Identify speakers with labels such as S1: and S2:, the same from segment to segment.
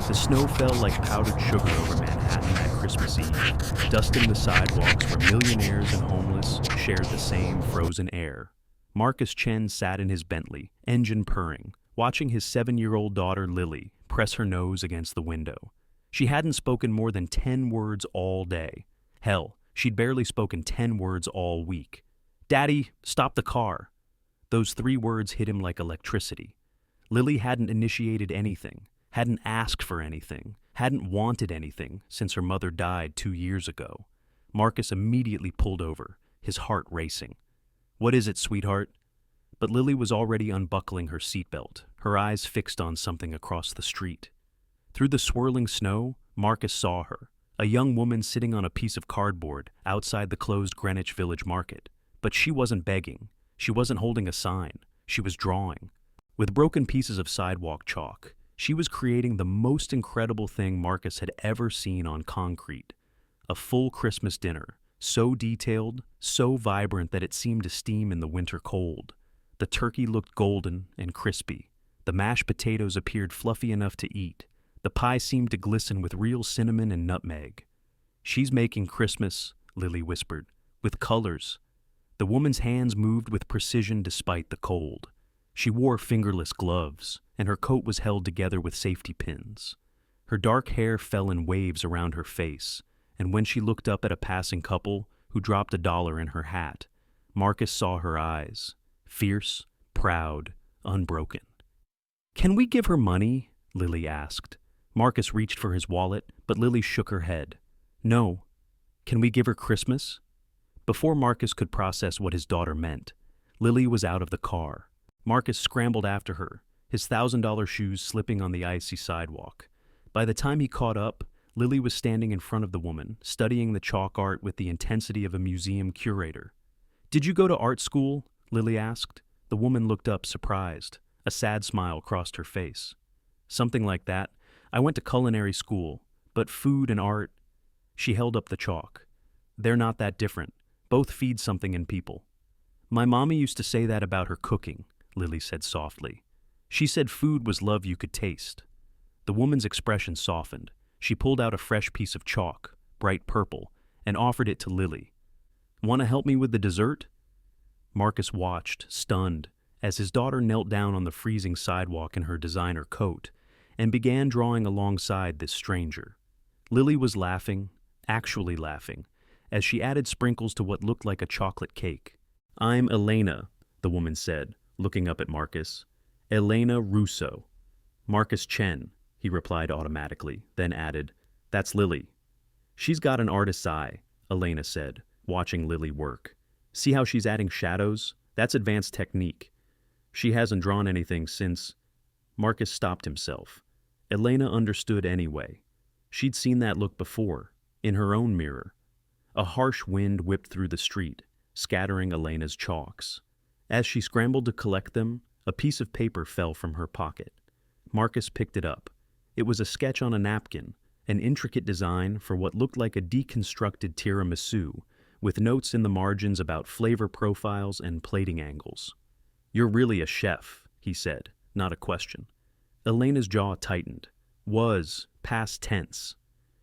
S1: The snow fell like powdered sugar over Manhattan that Christmas Eve, dusting the sidewalks where millionaires and homeless shared the same frozen air. Marcus Chen sat in his Bentley, engine purring, watching his 7-year-old daughter Lily press her nose against the window. She hadn't spoken more than 10 words all day. Hell, she'd barely spoken 10 words all week. "Daddy, stop the car." Those 3 words hit him like electricity. Lily hadn't initiated anything, hadn't asked for anything, hadn't wanted anything since her mother died 2 years ago. Marcus immediately pulled over, his heart racing. "What is it, sweetheart?" But Lily was already unbuckling her seatbelt, her eyes fixed on something across the street. Through the swirling snow, Marcus saw her, a young woman sitting on a piece of cardboard outside the closed Greenwich Village Market. But she wasn't begging. She wasn't holding a sign. She was drawing. With broken pieces of sidewalk chalk, she was creating the most incredible thing Marcus had ever seen on concrete. A full Christmas dinner, so detailed, so vibrant that it seemed to steam in the winter cold. The turkey looked golden and crispy. The mashed potatoes appeared fluffy enough to eat. The pie seemed to glisten with real cinnamon and nutmeg. "She's making Christmas," Lily whispered, "with colors." The woman's hands moved with precision despite the cold. She wore fingerless gloves, and her coat was held together with safety pins. Her dark hair fell in waves around her face, and when she looked up at a passing couple who dropped $1 in her hat, Marcus saw her eyes, fierce, proud, unbroken. "Can we give her money?" Lily asked. Marcus reached for his wallet, but Lily shook her head. "No. Can we give her Christmas?" Before Marcus could process what his daughter meant, Lily was out of the car. Marcus scrambled after her, his $1,000 shoes slipping on the icy sidewalk. By the time he caught up, Lily was standing in front of the woman, studying the chalk art with the intensity of a museum curator. "Did you go to art school?" Lily asked. The woman looked up, surprised. A sad smile crossed her face. "Something like that. I went to culinary school, but food and art..." She held up the chalk. "They're not that different. Both feed something in people." "My mommy used to say that about her cooking," Lily said softly. "She said food was love you could taste." The woman's expression softened. She pulled out a fresh piece of chalk, bright purple, and offered it to Lily. "Want to help me with the dessert?" Marcus watched, stunned, as his daughter knelt down on the freezing sidewalk in her designer coat and began drawing alongside this stranger. Lily was laughing, actually laughing, as she added sprinkles to what looked like a chocolate cake. "I'm Elena," the woman said, looking up at Marcus. "Elena Russo." "Marcus Chen," he replied automatically, then added, "That's Lily." "She's got an artist's eye," Elena said, watching Lily work. "See how she's adding shadows? That's advanced technique. She hasn't drawn anything since..." Marcus stopped himself. Elena understood anyway. She'd seen that look before, in her own mirror. A harsh wind whipped through the street, scattering Elena's chalks. As she scrambled to collect them, a piece of paper fell from her pocket. Marcus picked it up. It was a sketch on a napkin, an intricate design for what looked like a deconstructed tiramisu, with notes in the margins about flavor profiles and plating angles. "You're really a chef," he said, not a question. Elena's jaw tightened. Was, past tense.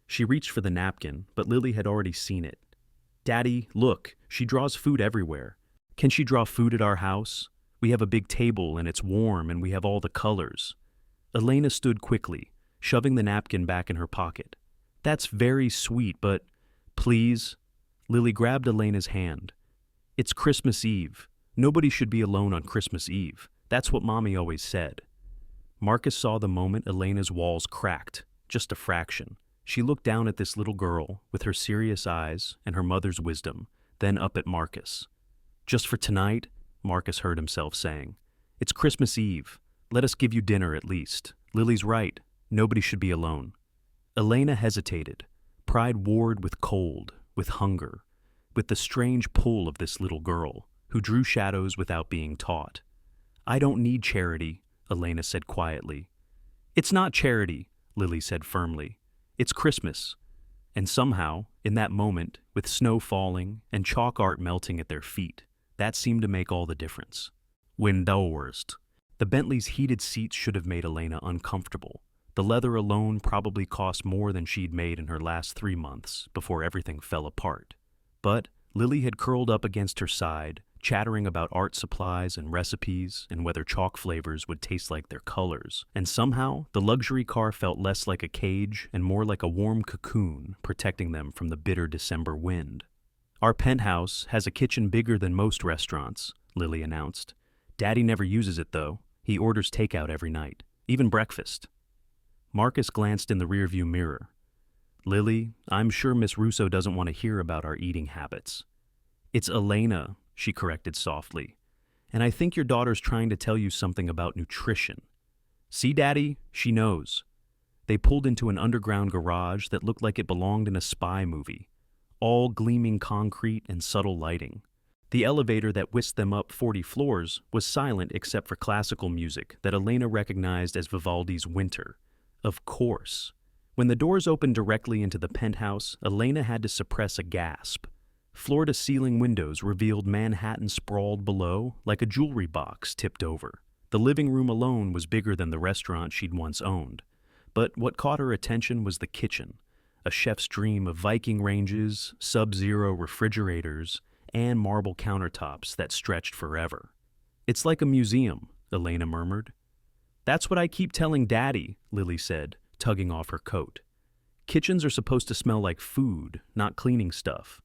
S1: She reached for the napkin, but Lily had already seen it. "Daddy, look, she draws food everywhere. Can she draw food at our house? We have a big table and it's warm and we have all the colors." Elena stood quickly, shoving the napkin back in her pocket. "That's very sweet, but..." "Please?" Lily grabbed Elena's hand. "It's Christmas Eve. Nobody should be alone on Christmas Eve. That's what Mommy always said." Marcus saw the moment Elena's walls cracked, just a fraction. She looked down at this little girl with her serious eyes and her mother's wisdom, then up at Marcus. "Just for tonight," Marcus heard himself saying. "It's Christmas Eve. Let us give you dinner at least. Lily's right. Nobody should be alone." Elena hesitated. Pride warred with cold, with hunger, with the strange pull of this little girl, who drew shadows without being taught. "I don't need charity," Elena said quietly. "It's not charity," Lily said firmly. "It's Christmas." And somehow, in that moment, with snow falling and chalk art melting at their feet, that seemed to make all the difference. Windowworst. The Bentley's heated seats should have made Elena uncomfortable, The leather alone probably cost more than she'd made in her last 3 months before everything fell apart. But Lily had curled up against her side, chattering about art supplies and recipes and whether chalk flavors would taste like their colors. And somehow, the luxury car felt less like a cage and more like a warm cocoon protecting them from the bitter December wind. "Our penthouse has a kitchen bigger than most restaurants," Lily announced. "Daddy never uses it, though. He orders takeout every night, even breakfast." Marcus glanced in the rearview mirror. "Lily, I'm sure Miss Russo doesn't want to hear about our eating habits." "It's Elena," she corrected softly. "And I think your daughter's trying to tell you something about nutrition." "See, Daddy? She knows." They pulled into an underground garage that looked like it belonged in a spy movie, all gleaming concrete and subtle lighting. The elevator that whisked them up 40 floors was silent except for classical music that Elena recognized as Vivaldi's Winter. Of course. When the doors opened directly into the penthouse, Elena had to suppress a gasp. Floor-to-ceiling windows revealed Manhattan sprawled below like a jewelry box tipped over. The living room alone was bigger than the restaurant she'd once owned. But what caught her attention was the kitchen, a chef's dream of Viking ranges, sub-zero refrigerators, and marble countertops that stretched forever. "It's like a museum," Elena murmured. "That's what I keep telling Daddy," Lily said, tugging off her coat. "Kitchens are supposed to smell like food, not cleaning stuff."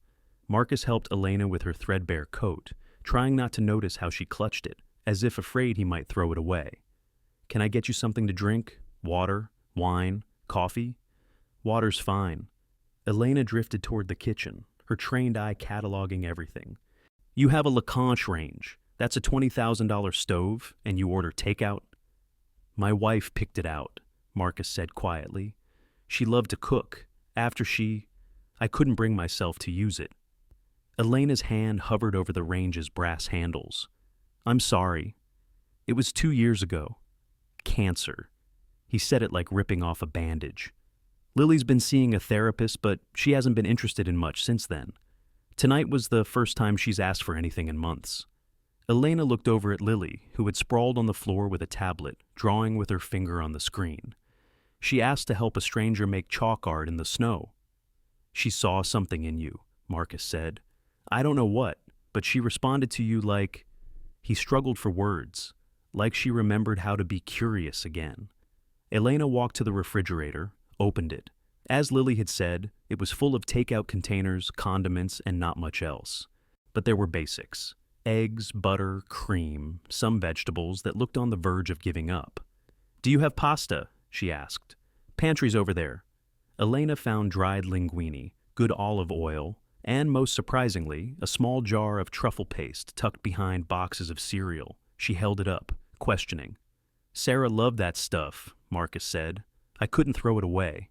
S1: Marcus helped Elena with her threadbare coat, trying not to notice how she clutched it, as if afraid he might throw it away. "Can I get you something to drink? Water? Wine? Coffee?" "Water's fine." Elena drifted toward the kitchen, her trained eye cataloging everything. "You have a LaCanche range. That's a $20,000 stove, and you order takeout?" "My wife picked it out," Marcus said quietly. "She loved to cook. I couldn't bring myself to use it." Elena's hand hovered over the range's brass handles. "I'm sorry. It was 2 years ago. Cancer." He said it like ripping off a bandage. "Lily's been seeing a therapist, but she hasn't been interested in much since then. Tonight was the first time she's asked for anything in months." Elena looked over at Lily, who had sprawled on the floor with a tablet, drawing with her finger on the screen. "She asked to help a stranger make chalk art in the snow." "She saw something in you," Marcus said. "I don't know what, but she responded to you like—" He struggled for words, like she remembered how to be curious again. Elena walked to the refrigerator, opened it. As Lily had said, it was full of takeout containers, condiments, and not much else. But there were basics. Eggs, butter, cream, some vegetables that looked on the verge of giving up. "Do you have pasta?" she asked. "Pantry's over there." Elena found dried linguine, good olive oil, and most surprisingly, a small jar of truffle paste tucked behind boxes of cereal. She held it up, questioning. "Sarah loved that stuff," Marcus said. "I couldn't throw it away."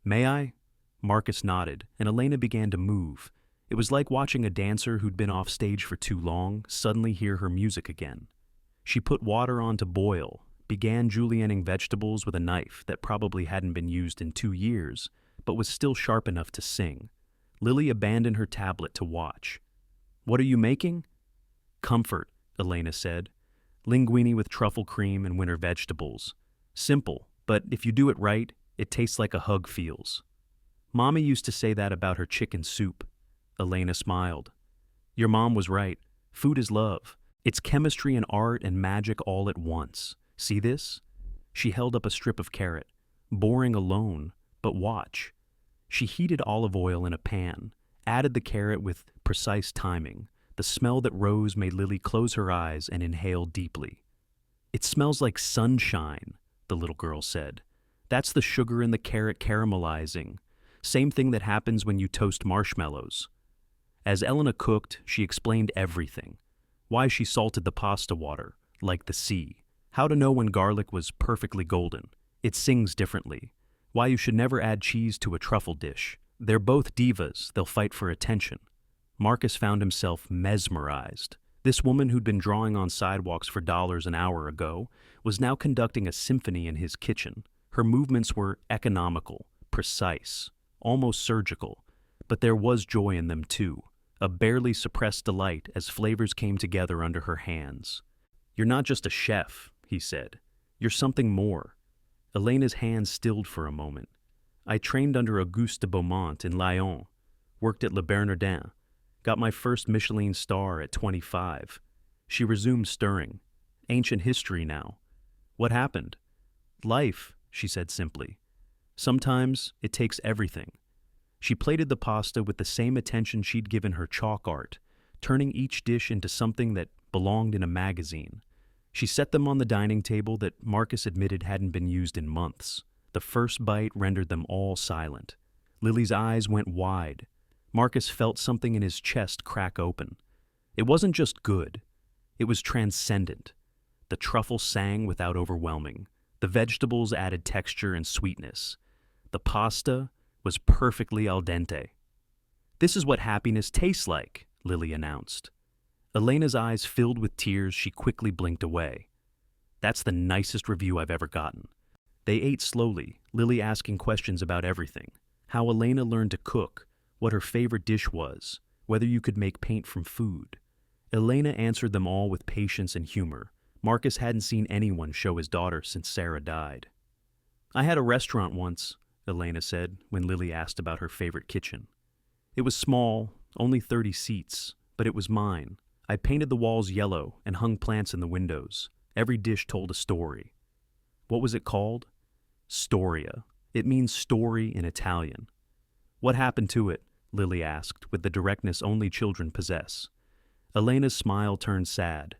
S1: "May I?" Marcus nodded, and Elena began to move. It was like watching a dancer who'd been off stage for too long suddenly hear her music again. She put water on to boil, began julienning vegetables with a knife that probably hadn't been used in 2 years, but was still sharp enough to sing. Lily abandoned her tablet to watch. "What are you making?" "Comfort," Elena said. "Linguine with truffle cream and winter vegetables. Simple, but if you do it right, it tastes like a hug feels." "Mommy used to say that about her chicken soup." Elena smiled. "Your mom was right. Food is love. It's chemistry and art and magic all at once. See this?" She held up a strip of carrot. "Boring alone, but watch." She heated olive oil in a pan, added the carrot with precise timing. The smell that rose made Lily close her eyes and inhale deeply. "It smells like sunshine," the little girl said. "That's the sugar in the carrot caramelizing. Same thing that happens when you toast marshmallows." As Elena cooked, she explained everything. Why she salted the pasta water, like the sea. How to know when garlic was perfectly golden. It sings differently. Why you should never add cheese to a truffle dish. They're both divas, they'll fight for attention. Marcus found himself mesmerized. This woman who'd been drawing on sidewalks for dollars an hour ago was now conducting a symphony in his kitchen. Her movements were economical, precise, almost surgical, but there was joy in them too. A barely suppressed delight as flavors came together under her hands. "You're not just a chef," he said. "You're something more." Elena's hands stilled for a moment. I trained under Auguste de Beaumont in Lyon, worked at Le Bernardin, got my first Michelin star at 25. She resumed stirring. Ancient history now. What happened? Life, she said simply. Sometimes it takes everything. She plated the pasta with the same attention she'd given her chalk art, turning each dish into something that belonged in a magazine. She set them on the dining table that Marcus admitted hadn't been used in months. The first bite rendered them all silent. Lily's eyes went wide. Marcus felt something in his chest crack open. It wasn't just good. It was transcendent. The truffle sang without overwhelming. The vegetables added texture and sweetness. The pasta was perfectly al dente. "This is what happiness tastes like," Lily announced. Elena's eyes filled with tears. She quickly blinked away. "That's the nicest review I've ever gotten." They ate slowly, Lily asking questions about everything. How Elena learned to cook, what her favorite dish was, whether you could make paint from food. Elena answered them all with patience and humor. Marcus hadn't seen anyone show his daughter since Sarah died. "I had a restaurant once," Elena said when Lily asked about her favorite kitchen. "It was small, only 30 seats, but it was mine. I painted the walls yellow and hung plants in the windows. Every dish told a story." "What was it called?" "Storia. It means story in Italian." "What happened to it?" Lily asked, with the directness only children possess. Elena's smile turned sad.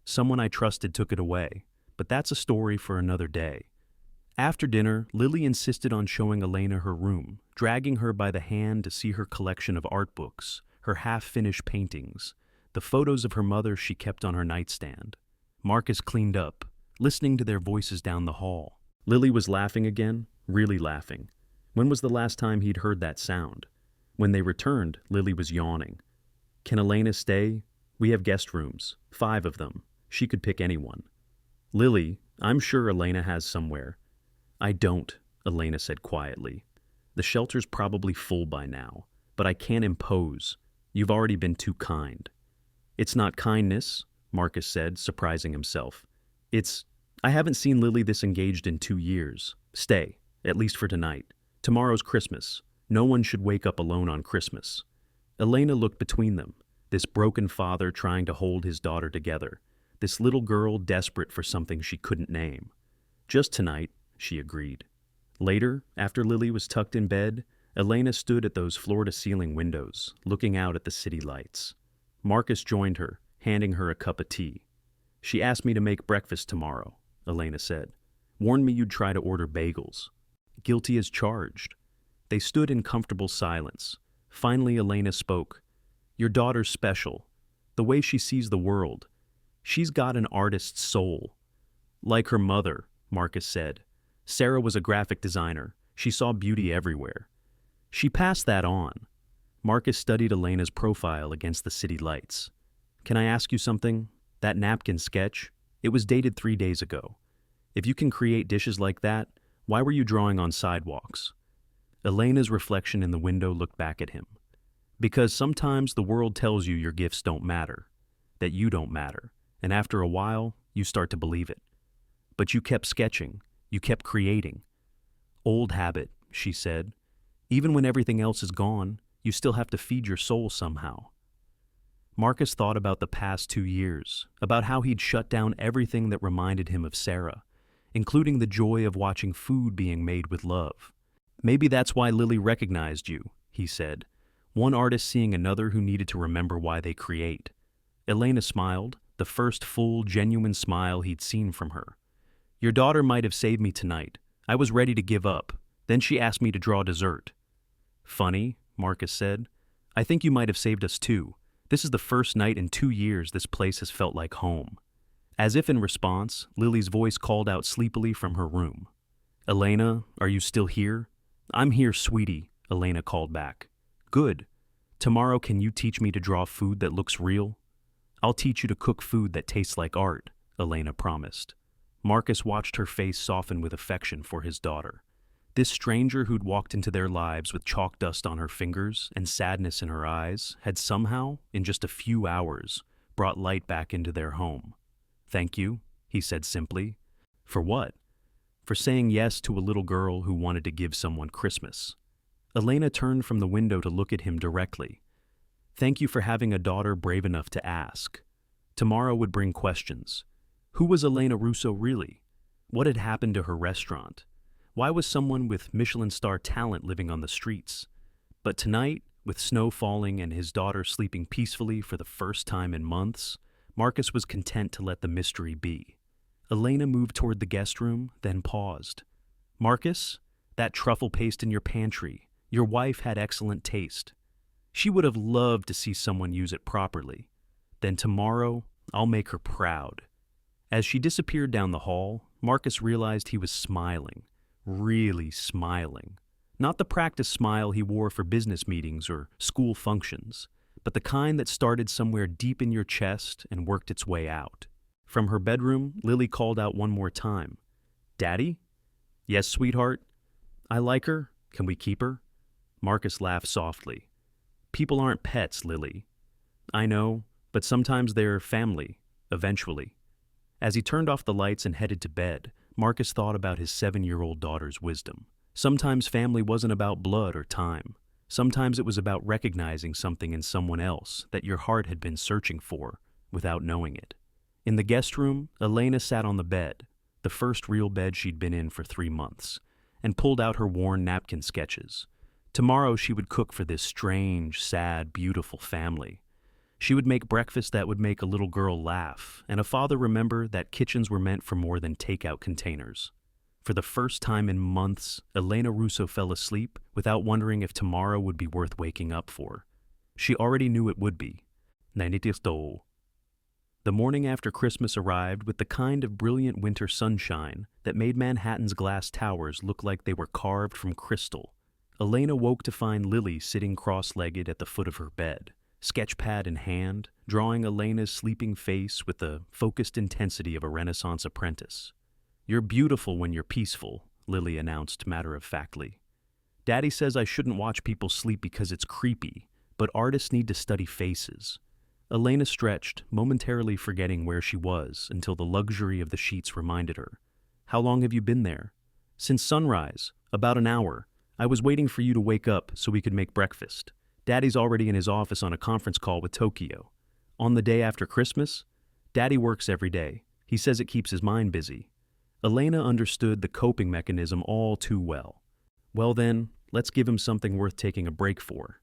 S1: "Someone I trusted took it away, but that's a story for another day." After dinner, Lily insisted on showing Elena her room, dragging her by the hand to see her collection of art books, her half-finished paintings, the photos of her mother she kept on her nightstand. Marcus cleaned up, listening to their voices down the hall. Lily was laughing again, really laughing. When was the last time he'd heard that sound? When they returned, Lily was yawning. "Can Elena stay? We have guest rooms, 5 of them. She could pick anyone." "Lily, I'm sure Elena has somewhere." "I don't," Elena said quietly. "The shelter's probably full by now, but I can't impose. You've already been too kind." "It's not kindness," Marcus said, surprising himself. I haven't seen Lily this engaged in 2 years. Stay, at least for tonight. Tomorrow's Christmas. No one should wake up alone on Christmas." Elena looked between them, this broken father trying to hold his daughter together, this little girl desperate for something she couldn't name. "Just tonight," she agreed. Later, after Lily was tucked in bed, Elena stood at those floor-to-ceiling windows, looking out at the city lights. Marcus joined her, handing her a cup of tea. "She asked me to make breakfast tomorrow," Elena said. "Warned me you'd try to order bagels." "Guilty as charged." They stood in comfortable silence. Finally, Elena spoke. "Your daughter's special. The way she sees the world. She's got an artist's soul." "Like her mother," Marcus said. "Sarah was a graphic designer. She saw beauty everywhere. She passed that on." Marcus studied Elena's profile against the city lights. "Can I ask you something? That napkin sketch, it was dated 3 days ago. If you can create dishes like that, why were you drawing on sidewalks?" Elena's reflection in the window looked back at him. "Because sometimes the world tells you your gifts don't matter, that you don't matter, and after a while, you start to believe it. But you kept sketching, you kept creating." "Old habit," she said. "Even when everything else is gone, you still have to feed your soul somehow." Marcus thought about the past 2 years, about how he'd shut down everything that reminded him of Sarah, including the joy of watching food being made with love. "Maybe that's why Lily recognized you," he said. "One artist seeing another who needed to remember why they create." Elena smiled, the first full, genuine smile he'd seen from her. "Your daughter might have saved me tonight. I was ready to give up. Then she asked me to draw dessert." "Funny," Marcus said. "I think you might have saved us too. This is the first night in 2 years this place has felt like home." As if in response, Lily's voice called out sleepily from her room. "Elena, are you still here?" "I'm here, sweetie," Elena called back. "Good. Tomorrow can you teach me to draw food that looks real?" "I'll teach you to cook food that tastes like art," Elena promised. Marcus watched her face soften with affection for his daughter. This stranger who'd walked into their lives with chalk dust on her fingers and sadness in her eyes had somehow, in just a few hours, brought light back into their home. "Thank you," he said simply. "For what?" for saying yes to a little girl who wanted to give someone Christmas. Elena turned from the window to look at him directly. Thank you for having a daughter brave enough to ask. Tomorrow would bring questions. Who was Elena Russo really? What had happened to her restaurant? Why was someone with Michelin star talent living on the streets? But tonight, with snow falling and his daughter sleeping peacefully for the first time in months, Marcus was content to let the mystery be. Elena moved toward the guest room, then paused. Marcus, that truffle paste in your pantry. Your wife had excellent taste. She would have loved to see someone use it properly. Then tomorrow, I'll make her proud. As she disappeared down the hall, Marcus realized he was smiling, really smiling. Not the practice smile he wore for business meetings or school functions, but the kind that started somewhere deep in your chest and worked its way out. From her bedroom, Lily called out one more time. Daddy? Yes, sweetheart. I like her. Can we keep her? Marcus laughed softly. People aren't pets, Lily. I know, but sometimes they're family, eventually. As he turned off the lights and headed to bed, Marcus thought about his 7-year-old daughter's wisdom. Sometimes family wasn't about blood or time. Sometimes it was about recognizing something in someone else that your heart had been searching for without knowing it. In the guest room, Elena sat on the bed, the first real bed she'd been in for 3 months, and pulled out her worn napkin sketches. Tomorrow she would cook for this strange, sad, beautiful family. She would make breakfast that would make a little girl laugh, and a father remember that kitchens were meant for more than takeout containers. For the first time in months, Elena Russo fell asleep without wondering if tomorrow would be worth waking up for. She already knew it would be. The morning after Christmas arrived with the kind of brilliant winter sunshine that made Manhattan's glass towers look like they were carved from crystal. Elena woke to find Lily sitting cross-legged at the foot of her bed, sketchpad in hand, drawing Elena's sleeping face with the focused intensity of a Renaissance apprentice. You're beautiful when you're peaceful, Lily announced matter-of-factly. Daddy says I shouldn't watch people sleep because it's creepy, but artists need to study faces. Elena stretched, momentarily forgetting where she was until the luxury of the sheets reminded her. How long have you been there? Since sunrise, about an hour. I was waiting for you to wake up so we could make breakfast. Daddy's already in his office on a conference call with Tokyo. On the day after Christmas? Daddy works every day. He says it keeps his mind busy. Elena understood the coping mechanism all too well. Well then, let's give him something worth taking a break for.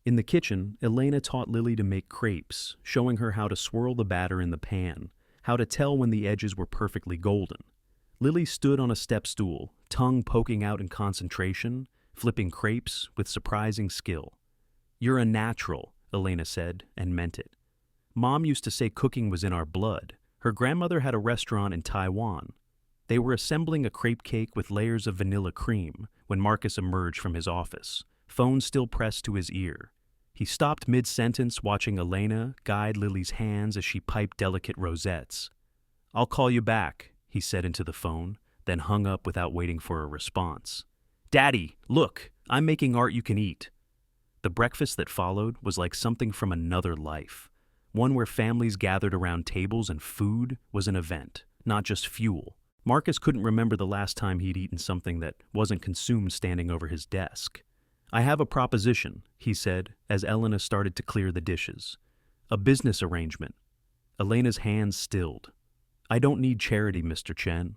S1: In the kitchen, Elena taught Lily to make crepes, showing her how to swirl the batter in the pan, how to tell when the edges were perfectly golden. Lily stood on a step stool, tongue poking out in concentration, flipping crepes with surprising skill. You're a natural, Elena said, and meant it. Mom used to say cooking was in our blood. Her grandmother had a restaurant in Taiwan. They were assembling a crepe cake with layers of vanilla cream when Marcus emerged from his office, phone still pressed to his ear. He stopped mid-sentence, watching Elena guide Lily's hands as she piped delicate rosettes. I'll call you back, he said into the phone, then hung up without waiting for a response. Daddy, look, I'm making art you can eat. The breakfast that followed was like something from another life, one where families gathered around tables and food was an event, not just fuel. Marcus couldn't remember the last time he'd eaten something that wasn't consumed standing over his desk. I have a proposition, he said, as Elena started to clear the dishes. A business arrangement. Elena's hands stilled. I don't need charity, Mr. Chen.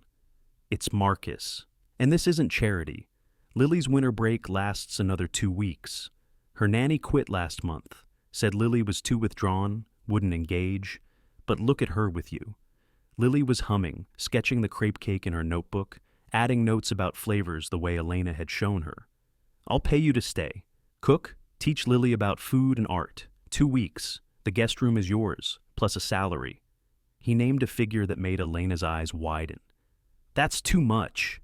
S1: It's Marcus. And this isn't charity. Lily's winter break lasts another 2 weeks. Her nanny quit last month, said Lily was too withdrawn, wouldn't engage. But look at her with you. Lily was humming, sketching the crepe cake in her notebook, adding notes about flavors the way Elena had shown her. I'll pay you to stay. Cook, teach Lily about food and art. 2 weeks. The guest room is yours, plus a salary. He named a figure that made Elena's eyes widen. That's too much.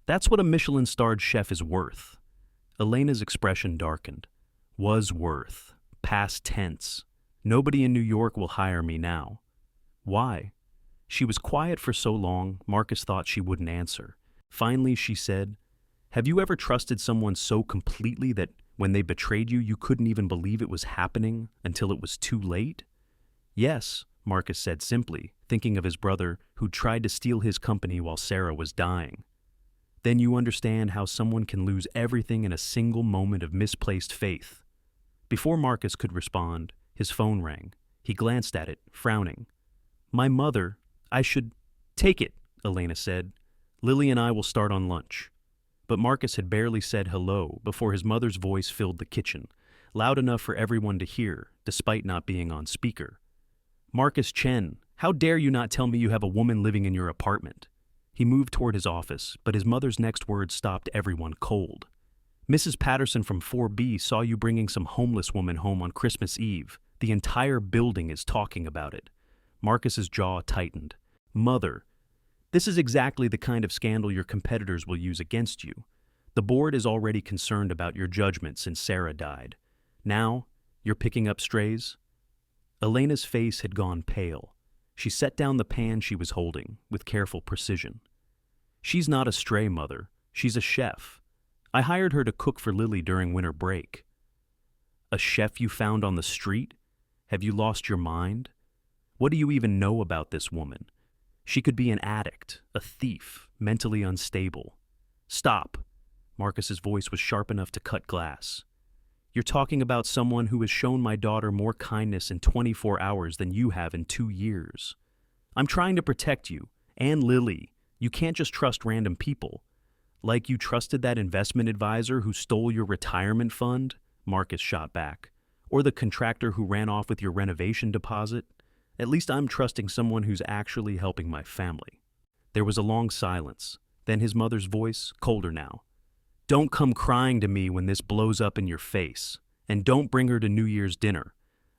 S1: That's what a Michelin-starred chef is worth. Elena's expression darkened. Was worth. Past tense. Nobody in New York will hire me now. Why? She was quiet for so long, Marcus thought she wouldn't answer. Finally, she said, have you ever trusted someone so completely that when they betrayed you, you couldn't even believe it was happening until it was too late? Yes, Marcus said simply, thinking of his brother who'd tried to steal his company while Sarah was dying. Then you understand how someone can lose everything in a single moment of misplaced faith. Before Marcus could respond, his phone rang. He glanced at it, frowning. My mother, I should take it, Elena said. Lily and I will start on lunch. But Marcus had barely said hello before his mother's voice filled the kitchen, loud enough for everyone to hear, despite not being on speaker. Marcus Chen, how dare you not tell me you have a woman living in your apartment? He moved toward his office, but his mother's next words stopped everyone cold. Mrs. Patterson from 4B saw you bringing some homeless woman home on Christmas Eve. The entire building is talking about it. Marcus's jaw tightened. Mother, this is exactly the kind of scandal your competitors will use against you. The board is already concerned about your judgment since Sarah died. Now, you're picking up strays? Elena's face had gone pale. She set down the pan she was holding with careful precision. She's not a stray, Mother. She's a chef. I hired her to cook for Lily during winter break. A chef you found on the street? Have you lost your mind? What do you even know about this woman? She could be an addict, a thief, mentally unstable. Stop. Marcus's voice was sharp enough to cut glass. You're talking about someone who has shown my daughter more kindness in 24 hours than you have in 2 years. I'm trying to protect you, and Lily. You can't just trust random people. Like you trusted that investment advisor who stole your retirement fund? Marcus shot back. Or the contractor who ran off with your renovation deposit? At least I'm trusting someone who's actually helping my family. There was a long silence. Then his mother's voice, colder now. Don't come crying to me when this blows up in your face. And don't bring her to New Year's dinner.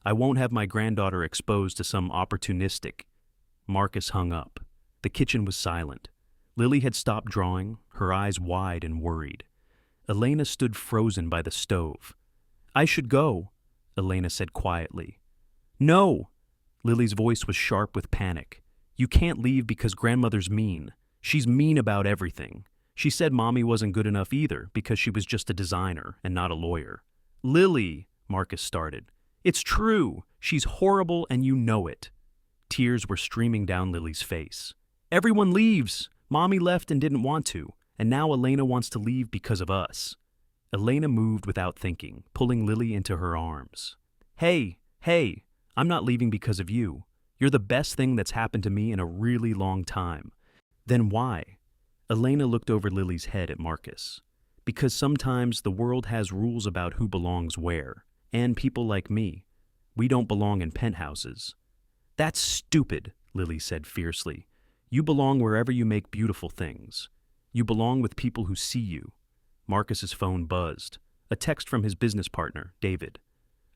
S1: I won't have my granddaughter exposed to some opportunistic. Marcus hung up. The kitchen was silent. Lily had stopped drawing, her eyes wide and worried. Elena stood frozen by the stove. I should go, Elena said quietly. No! Lily's voice was sharp with panic. You can't leave because grandmother's mean. She's mean about everything. She said Mommy wasn't good enough either because she was just a designer and not a lawyer. Lily, Marcus started. It's true. She's horrible and you know it. Tears were streaming down Lily's face. Everyone leaves. Mommy left and didn't want to, and now Elena wants to leave because of us. Elena moved without thinking, pulling Lily into her arms. Hey, I'm not leaving because of you. You're the best thing that's happened to me in a really long time. Then why? Elena looked over Lily's head at Marcus. Because sometimes the world has rules about who belongs where, and people like me. We don't belong in penthouses. That's stupid, Lily said fiercely. You belong wherever you make beautiful things. You belong with people who see you. Marcus's phone buzzed. A text from his business partner, David.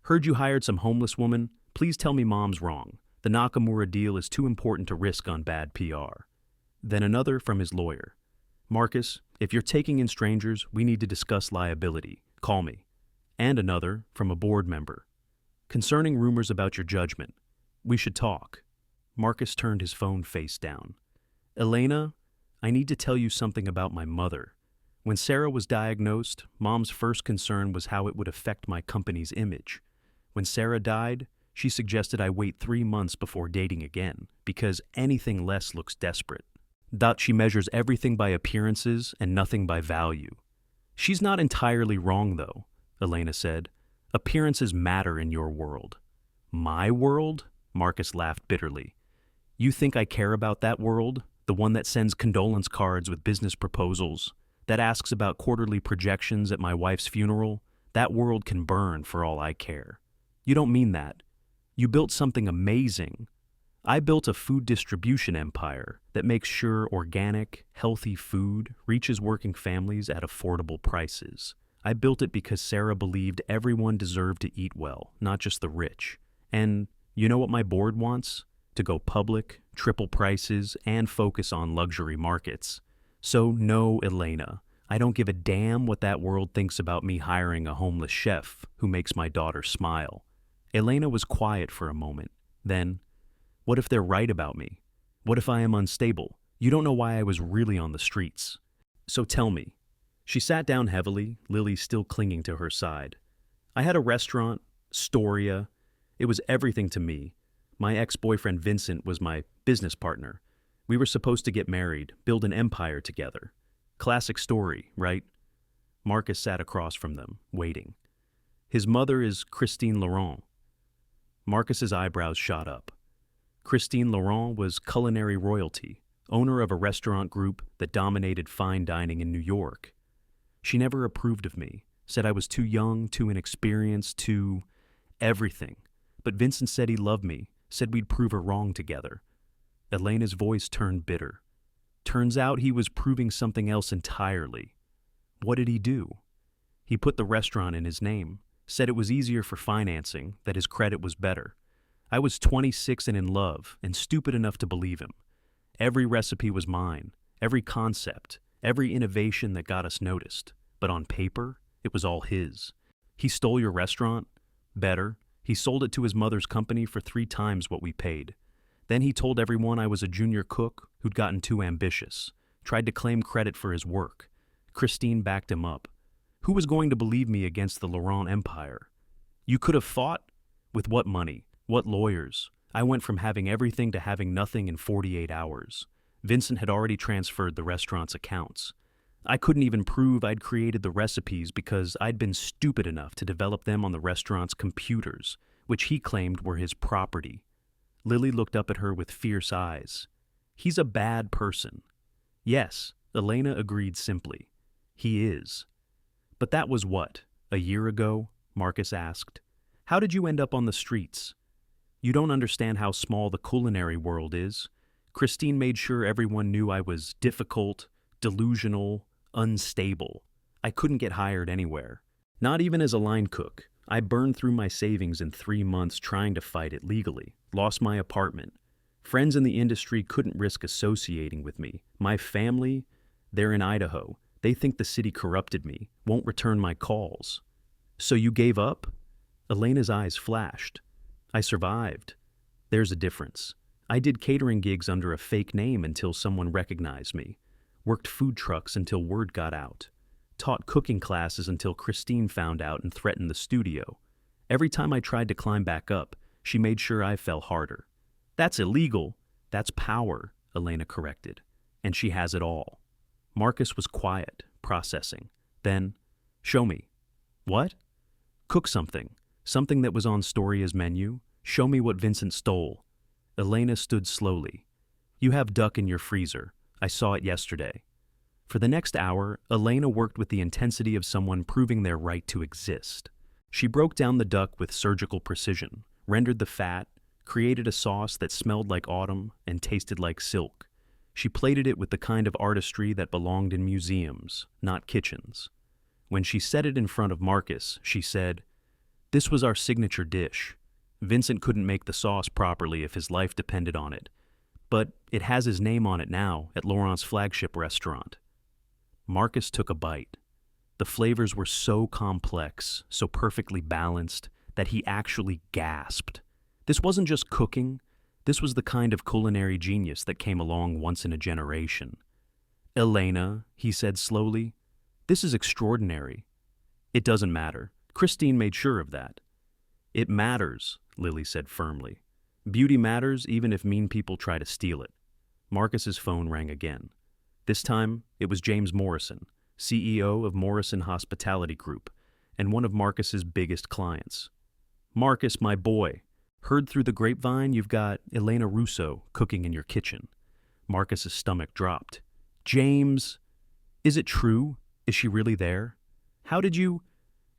S1: Heard you hired some homeless woman. Please tell me Mom's wrong. The Nakamura deal is too important to risk on bad PR. Then another from his lawyer. Marcus, if you're taking in strangers, we need to discuss liability. Call me. And another from a board member. Concerning rumors about your judgment. We should talk. Marcus turned his phone face down. Elena, I need to tell you something about my mother. When Sarah was diagnosed, Mom's first concern was how it would affect my company's image. When Sarah died, she suggested I wait 3 months before dating again, because anything less looks desperate. She measures everything by appearances and nothing by value. She's not entirely wrong, though, Elena said. Appearances matter in your world. My world? Marcus laughed bitterly. You think I care about that world? The one that sends condolence cards with business proposals? That asks about quarterly projections at my wife's funeral? That world can burn for all I care. You don't mean that. You built something amazing. I built a food distribution empire that makes sure organic, healthy food reaches working families at affordable prices. I built it because Sarah believed everyone deserved to eat well, not just the rich. And you know what my board wants? To go public, triple prices, and focus on luxury markets. So no, Elena, I don't give a damn what that world thinks about me hiring a homeless chef who makes my daughter smile. Elena was quiet for a moment. Then, what if they're right about me? What if I am unstable? You don't know why I was really on the streets. So tell me. She sat down heavily, Lily still clinging to her side. I had a restaurant, Storia. It was everything to me. My ex-boyfriend Vincent was my business partner. We were supposed to get married, build an empire together. Classic story, right? Marcus sat across from them, waiting. His mother is Christine Laurent. Marcus's eyebrows shot up. Christine Laurent was culinary royalty, owner of a restaurant group that dominated fine dining in New York. She never approved of me, said I was too young, too inexperienced, too everything. But Vincent said he loved me, said we'd prove her wrong together. Elena's voice turned bitter. Turns out he was proving something else entirely. What did he do? He put the restaurant in his name, said it was easier for financing, that his credit was better. I was 26 and in love, and stupid enough to believe him. Every recipe was mine, every concept, every innovation that got us noticed. But on paper, it was all his. He stole your restaurant? Better, he sold it to his mother's company for 3 times what we paid. Then he told everyone I was a junior cook who'd gotten too ambitious, tried to claim credit for his work. Christine backed him up. Who was going to believe me against the Laurent empire? You could have fought? With what money? What lawyers? I went from having everything to having nothing in 48 hours. Vincent had already transferred the restaurant's accounts. I couldn't even prove I'd created the recipes because I'd been stupid enough to develop them on the restaurant's computers, which he claimed were his property. Lily looked up at her with fierce eyes. He's a bad person. Yes, Elena agreed simply. He is. But that was what, a year ago? Marcus asked. How did you end up on the streets? You don't understand how small the culinary world is. Christine made sure everyone knew I was difficult, delusional, unstable. I couldn't get hired anywhere. Not even as a line cook. I burned through my savings in 3 months trying to fight it legally. Lost my apartment. Friends in the industry couldn't risk associating with me. My family, they're in Idaho. They think the city corrupted me, won't return my calls. So you gave up? Elena's eyes flashed. I survived. There's a difference. I did catering gigs under a fake name until someone recognized me. Worked food trucks until word got out. Taught cooking classes until Christine found out and threatened the studio. Every time I tried to climb back up, she made sure I fell harder. That's illegal. That's power, Elena corrected. And she has it all. Marcus was quiet, processing. Then, show me. What? Cook something. Something that was on Storia's menu. Show me what Vincent stole. Elena stood slowly. You have duck in your freezer. I saw it yesterday. For the next hour, Elena worked with the intensity of someone proving their right to exist. She broke down the duck with surgical precision, rendered the fat, created a sauce that smelled like autumn and tasted like silk. She plated it with the kind of artistry that belonged in museums, not kitchens. When she set it in front of Marcus, she said, "This was our signature dish. Vincent couldn't make the sauce properly if his life depended on it, but it has his name on it now at Laurent's flagship restaurant." Marcus took a bite. The flavors were so complex, so perfectly balanced, that he actually gasped. This wasn't just cooking. This was the kind of culinary genius that came along once in a generation. Elena, he said slowly, this is extraordinary. It doesn't matter. Christine made sure of that. It matters, Lily said firmly. Beauty matters even if mean people try to steal it. Marcus's phone rang again. This time, it was James Morrison, CEO of Morrison Hospitality Group, and one of Marcus's biggest clients. Marcus, my boy, heard through the grapevine you've got Elena Russo cooking in your kitchen. Marcus's stomach dropped. James, is it true? Is she really there? How did you...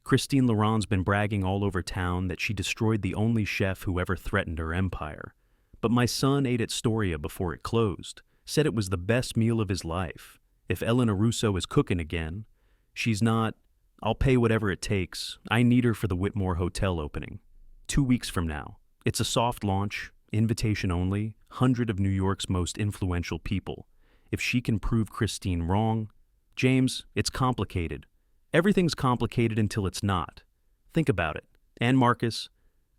S1: Christine Laurent's been bragging all over town that she destroyed the only chef who ever threatened her empire. But my son ate at Storia before it closed, said it was the best meal of his life. If Elena Russo is cooking again, she's not... I'll pay whatever it takes. I need her for the Whitmore Hotel opening. 2 weeks from now. It's a soft launch, invitation only, 100 of New York's most influential people. If she can prove Christine wrong... James, it's complicated. Everything's complicated until it's not. Think about it. And Marcus,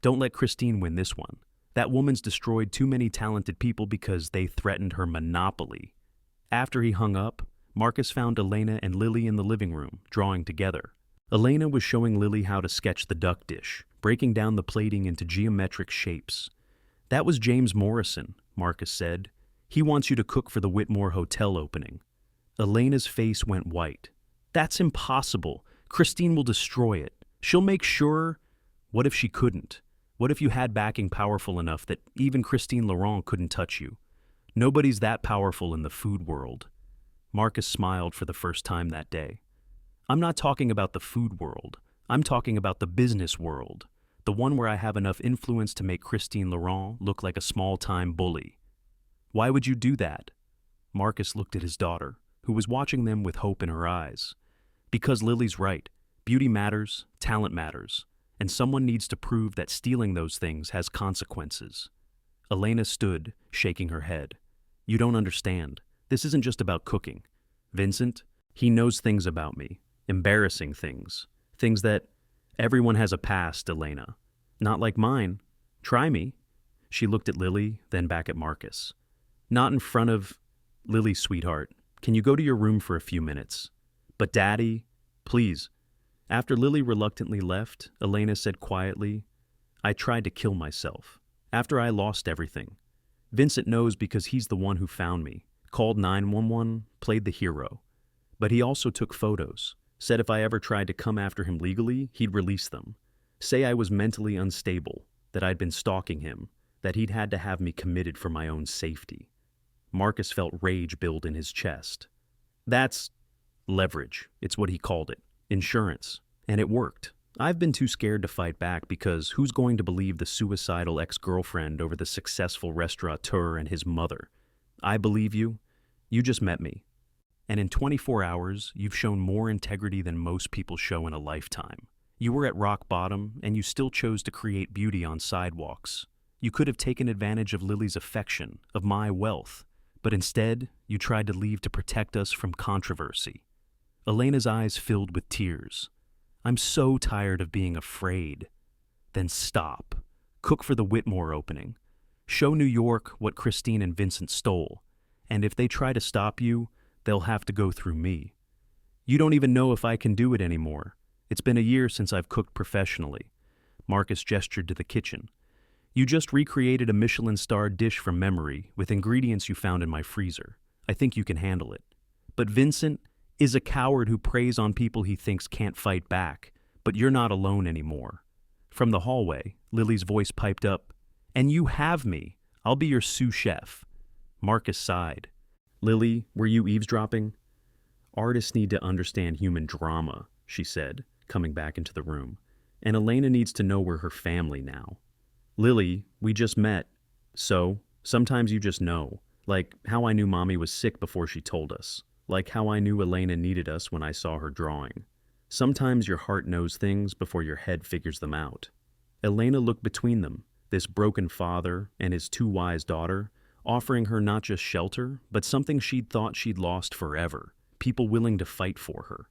S1: don't let Christine win this one. That woman's destroyed too many talented people because they threatened her monopoly. After he hung up, Marcus found Elena and Lily in the living room, drawing together. Elena was showing Lily how to sketch the duck dish, breaking down the plating into geometric shapes. That was James Morrison, Marcus said. He wants you to cook for the Whitmore Hotel opening. Elena's face went white. That's impossible. Christine will destroy it. She'll make sure. What if she couldn't? What if you had backing powerful enough that even Christine Laurent couldn't touch you? Nobody's that powerful in the food world. Marcus smiled for the first time that day. I'm not talking about the food world. I'm talking about the business world. The one where I have enough influence to make Christine Laurent look like a small-time bully. Why would you do that? Marcus looked at his daughter, who was watching them with hope in her eyes. Because Lily's right. Beauty matters, talent matters, and someone needs to prove that stealing those things has consequences. Elena stood, shaking her head. You don't understand. This isn't just about cooking. Vincent, he knows things about me. Embarrassing things. Things that everyone has a past, Elena. Not like mine. Try me. She looked at Lily, then back at Marcus. Not in front of Lily, sweetheart. Can you go to your room for a few minutes? But Daddy, please. After Lily reluctantly left, Elena said quietly, I tried to kill myself. After I lost everything. Vincent knows because he's the one who found me. Called 911, played the hero. But he also took photos. Said if I ever tried to come after him legally, he'd release them. Say I was mentally unstable, that I'd been stalking him, that he'd had to have me committed for my own safety. Marcus felt rage build in his chest. That's leverage. It's what he called it. Insurance. And it worked. I've been too scared to fight back because who's going to believe the suicidal ex-girlfriend over the successful restaurateur and his mother? I believe you. You just met me. And in 24 hours, you've shown more integrity than most people show in a lifetime. You were at rock bottom, and you still chose to create beauty on sidewalks. You could have taken advantage of Lily's affection, of my wealth, but instead, you tried to leave to protect us from controversy. Elena's eyes filled with tears. I'm so tired of being afraid. Then stop. Cook for the Whitmore opening. Show New York what Christine and Vincent stole, and if they try to stop you, they'll have to go through me. You don't even know if I can do it anymore. It's been a year since I've cooked professionally. Marcus gestured to the kitchen. You just recreated a Michelin-starred dish from memory with ingredients you found in my freezer. I think you can handle it. But Vincent is a coward who preys on people he thinks can't fight back. But you're not alone anymore. From the hallway, Lily's voice piped up. And you have me. I'll be your sous chef. Marcus sighed. Lily, were you eavesdropping? Artists need to understand human drama, she said, coming back into the room. And Elena needs to know we're her family now. Lily, we just met. So, sometimes you just know. Like how I knew Mommy was sick before she told us. Like how I knew Elena needed us when I saw her drawing. Sometimes your heart knows things before your head figures them out. Elena looked between them, this broken father and his too wise daughter, offering her not just shelter, but something she'd thought she'd lost forever, people willing to fight for her.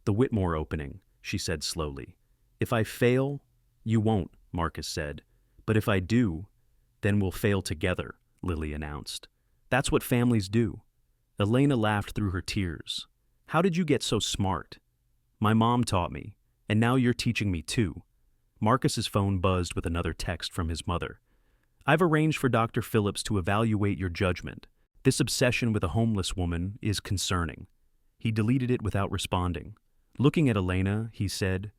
S1: The Whitmore opening, she said slowly. If I fail, you won't, Marcus said. But if I do, then we'll fail together, Lily announced. That's what families do. Elena laughed through her tears. How did you get so smart? My mom taught me, and now you're teaching me too. Marcus's phone buzzed with another text from his mother. I've arranged for Dr. Phillips to evaluate your judgment. This obsession with a homeless woman is concerning. He deleted it without responding. Looking at Elena, he said,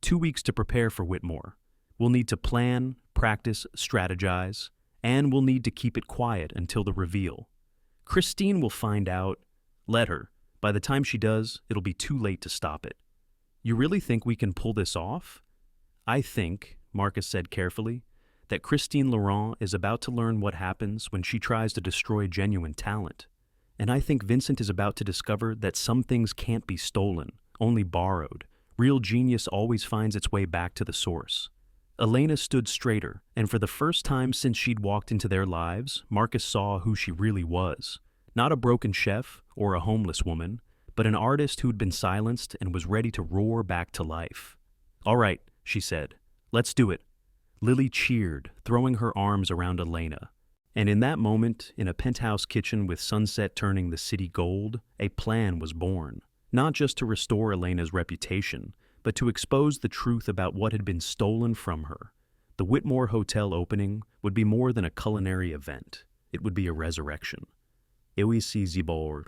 S1: 2 weeks to prepare for Whitmore. We'll need to plan, practice, strategize, and we'll need to keep it quiet until the reveal. Christine will find out. Let her. By the time she does, it'll be too late to stop it. You really think we can pull this off? I think, Marcus said carefully, that Christine Laurent is about to learn what happens when she tries to destroy genuine talent. And I think Vincent is about to discover that some things can't be stolen, only borrowed. Real genius always finds its way back to the source. Elena stood straighter, and for the first time since she'd walked into their lives, Marcus saw who she really was. Not a broken chef or a homeless woman, but an artist who'd been silenced and was ready to roar back to life. All right, she said. Let's do it. Lily cheered, throwing her arms around Elena. And in that moment, in a penthouse kitchen with sunset turning the city gold, a plan was born. Not just to restore Elena's reputation, but to expose the truth about what had been stolen from her. The Whitmore Hotel opening would be more than a culinary event. It would be a resurrection. Et oui, si, Zibor.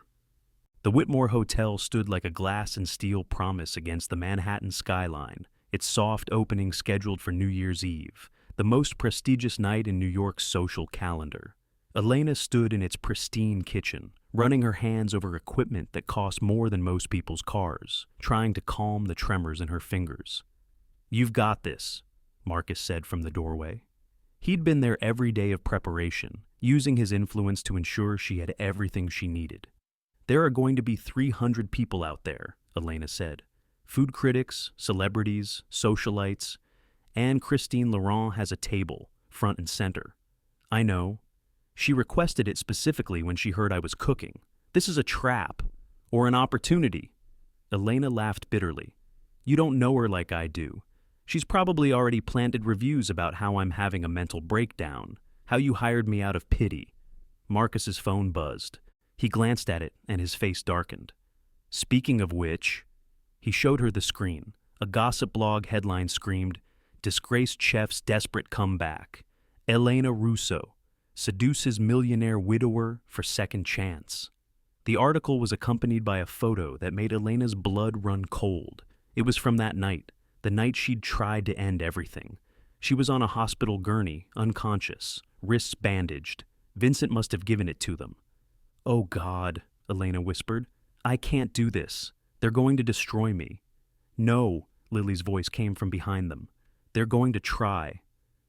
S1: The Whitmore Hotel stood like a glass and steel promise against the Manhattan skyline, its soft opening scheduled for New Year's Eve, the most prestigious night in New York's social calendar. Elena stood in its pristine kitchen, running her hands over equipment that cost more than most people's cars, trying to calm the tremors in her fingers. "You've got this," Marcus said from the doorway. He'd been there every day of preparation, using his influence to ensure she had everything she needed. "There are going to be 300 people out there," Elena said. "Food critics, celebrities, socialites, and Christine Laurent has a table, front and center. I know. She requested it specifically when she heard I was cooking. This is a trap, or an opportunity." Elena laughed bitterly. "You don't know her like I do. She's probably already planted reviews about how I'm having a mental breakdown, how you hired me out of pity." Marcus's phone buzzed. He glanced at it, and his face darkened. "Speaking of which," he showed her the screen. A gossip blog headline screamed, "Disgraced chef's desperate comeback. Elena Russo seduces millionaire widower for second chance." The article was accompanied by a photo that made Elena's blood run cold. It was from that night, the night she'd tried to end everything. She was on a hospital gurney, unconscious, wrists bandaged. Vincent must have given it to them. "Oh God," Elena whispered. "I can't do this. They're going to destroy me." "No," Lily's voice came from behind them. "They're going to try."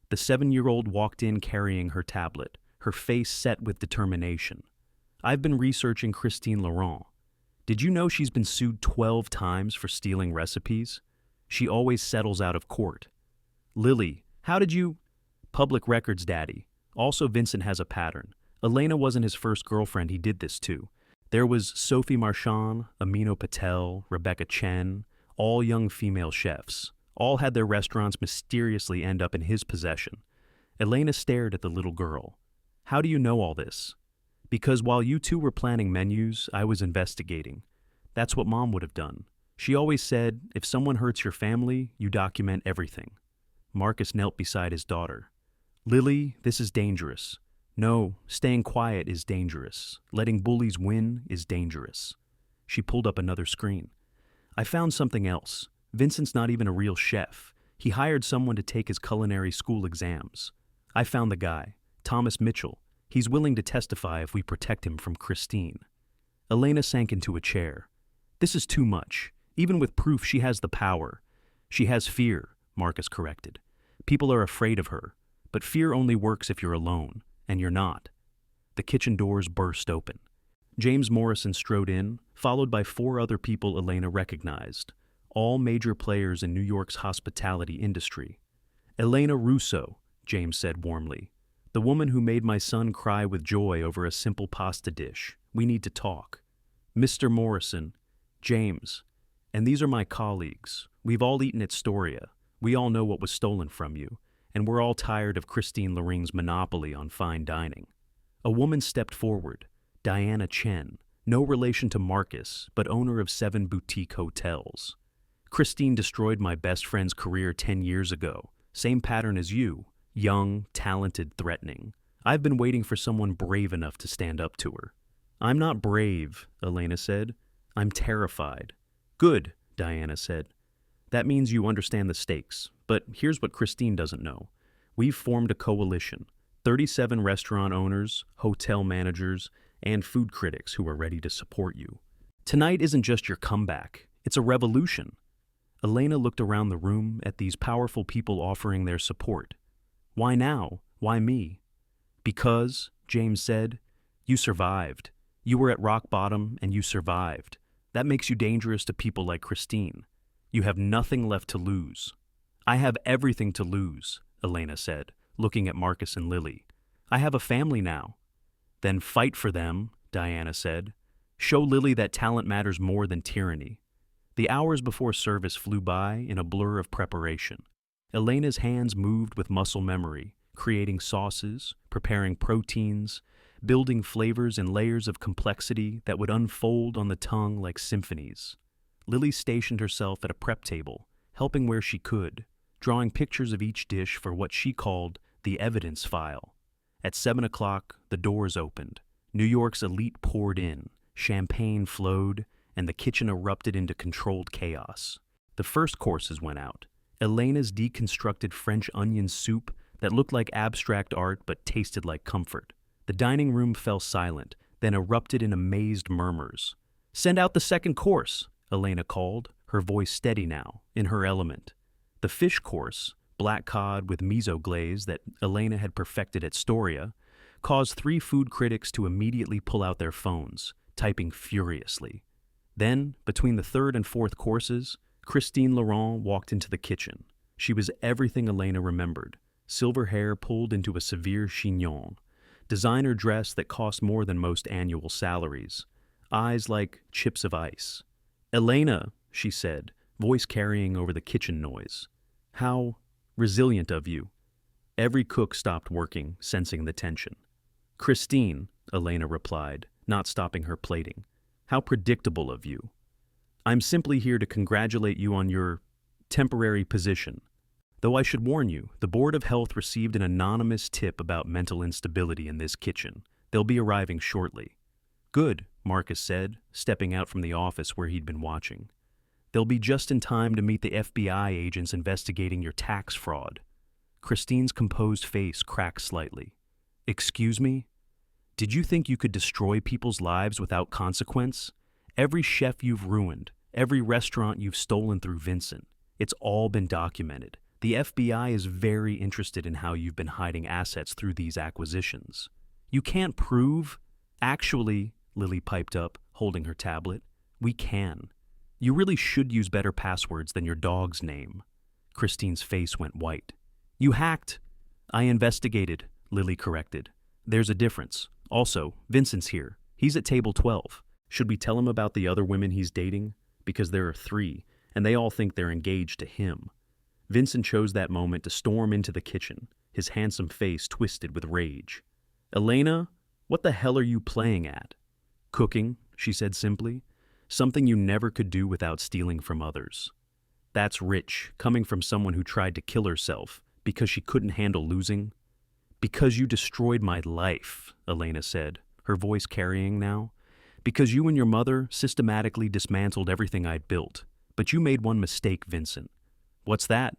S1: The 7-year-old walked in carrying her tablet, her face set with determination. "I've been researching Christine Laurent. Did you know she's been sued 12 times for stealing recipes? She always settles out of court." "Lily, how did you—" "Public records, Daddy. Also, Vincent has a pattern. Elena wasn't his first girlfriend he did this to. There was Sophie Marchand, Amino Patel, Rebecca Chen, all young female chefs. All had their restaurants mysteriously end up in his possession." Elena stared at the little girl. "How do you know all this?" "Because while you two were planning menus, I was investigating. That's what Mom would have done. She always said, if someone hurts your family, you document everything." Marcus knelt beside his daughter. "Lily, this is dangerous. No, staying quiet is dangerous. Letting bullies win is dangerous." She pulled up another screen. "I found something else. Vincent's not even a real chef. He hired someone to take his culinary school exams. I found the guy, Thomas Mitchell. He's willing to testify if we protect him from Christine." Elena sank into a chair. "This is too much. Even with proof, she has the power." "She has fear," Marcus corrected. "People are afraid of her. But fear only works if you're alone, and you're not." The kitchen doors burst open. James Morrison strode in, followed by 4 other people Elena recognized, all major players in New York's hospitality industry. "Elena Russo," James said warmly. "The woman who made my son cry with joy over a simple pasta dish. We need to talk." "Mr. Morrison, James, and these are my colleagues. We've all eaten at Storia. We all know what was stolen from you, and we're all tired of Christine Laurent's monopoly on fine dining." A woman stepped forward, Diana Chen, no relation to Marcus, but owner of 7 boutique hotels. "Christine destroyed my best friend's career 10 years ago. Same pattern as you. Young, talented, threatening. I've been waiting for someone brave enough to stand up to her." "I'm not brave," Elena said. "I'm terrified." "Good," Diana said. "That means you understand the stakes. But here's what Christine doesn't know. We've formed a coalition. 37 restaurant owners, hotel managers, and food critics who are ready to support you. Tonight isn't just your comeback. It's a revolution." Elena looked around the room at these powerful people offering their support. "Why now? Why me?" "Because," James said, "you survived. You were at rock bottom and you survived. That makes you dangerous to people like Christine. You have nothing left to lose." "I have everything to lose," Elena said, looking at Marcus and Lily. "I have a family now." "Then fight for them," Diana said. "Show Lily that talent matters more than tyranny." The hours before service flew by in a blur of preparation. Elena's hands moved with muscle memory, creating sauces, preparing proteins, building flavors and layers of complexity that would unfold on the tongue like symphonies. Lily stationed herself at a prep table, helping where she could, drawing pictures of each dish for what she called the evidence file. At 7 o'clock, the doors opened. New York's elite poured in, champagne flowed, and the kitchen erupted into controlled chaos. The first courses went out. Elena's deconstructed French onion soup that looked like abstract art but tasted like comfort. The dining room fell silent, then erupted in amazed murmurs. "Send out the second course," Elena called, her voice steady now, in her element. The fish course, black cod with miso glaze that Elena had perfected at Storia, caused 3 food critics to immediately pull out their phones, typing furiously. Then, between the third and fourth courses, Christine Laurent walked into the kitchen. She was everything Elena remembered. Silver hair pulled into a severe chignon, designer dress that cost more than most annual salaries, eyes like chips of ice. "Elena," she said, voice carrying over the kitchen noise. "How resilient of you." Every cook stopped working, sensing the tension. "Christine," Elena replied, not stopping her plating. "How predictable of you. I'm simply here to congratulate you on your temporary position. Though I should warn you, the Board of Health received an anonymous tip about mental instability in this kitchen. They'll be arriving shortly." "Good," Marcus said, stepping out from the office where he'd been watching. "They'll be just in time to meet the FBI agents investigating your tax fraud." Christine's composed face cracked slightly. "Excuse me? Did you think you could destroy people's lives without consequence? Every chef you've ruined, every restaurant you've stolen through Vincent, it's all been documented. The FBI is very interested in how you've been hiding assets through these acquisitions. You can't prove—" "Actually," Lily piped up, holding her tablet, "we can. You really should use better passwords than your dog's name." Christine's face went white. "You hacked." "I investigated," Lily corrected. "There's a difference. Also, Vincent's here. He's at table 12. Should we tell him about the other women he's dating? Because there are 3, and they all think they're engaged to him." Vincent chose that moment to storm into the kitchen, his handsome face twisted with rage. "Elena, what the hell are you playing at?" "Cooking," she said simply. "Something you never could do without stealing from others." "That's rich, coming from someone who tried to kill herself because she couldn't handle losing." "Because you destroyed my life," Elena said, her voice carrying now. "Because you and your mother systematically dismantled everything I'd built. But you made one mistake, Vincent." "What's that?"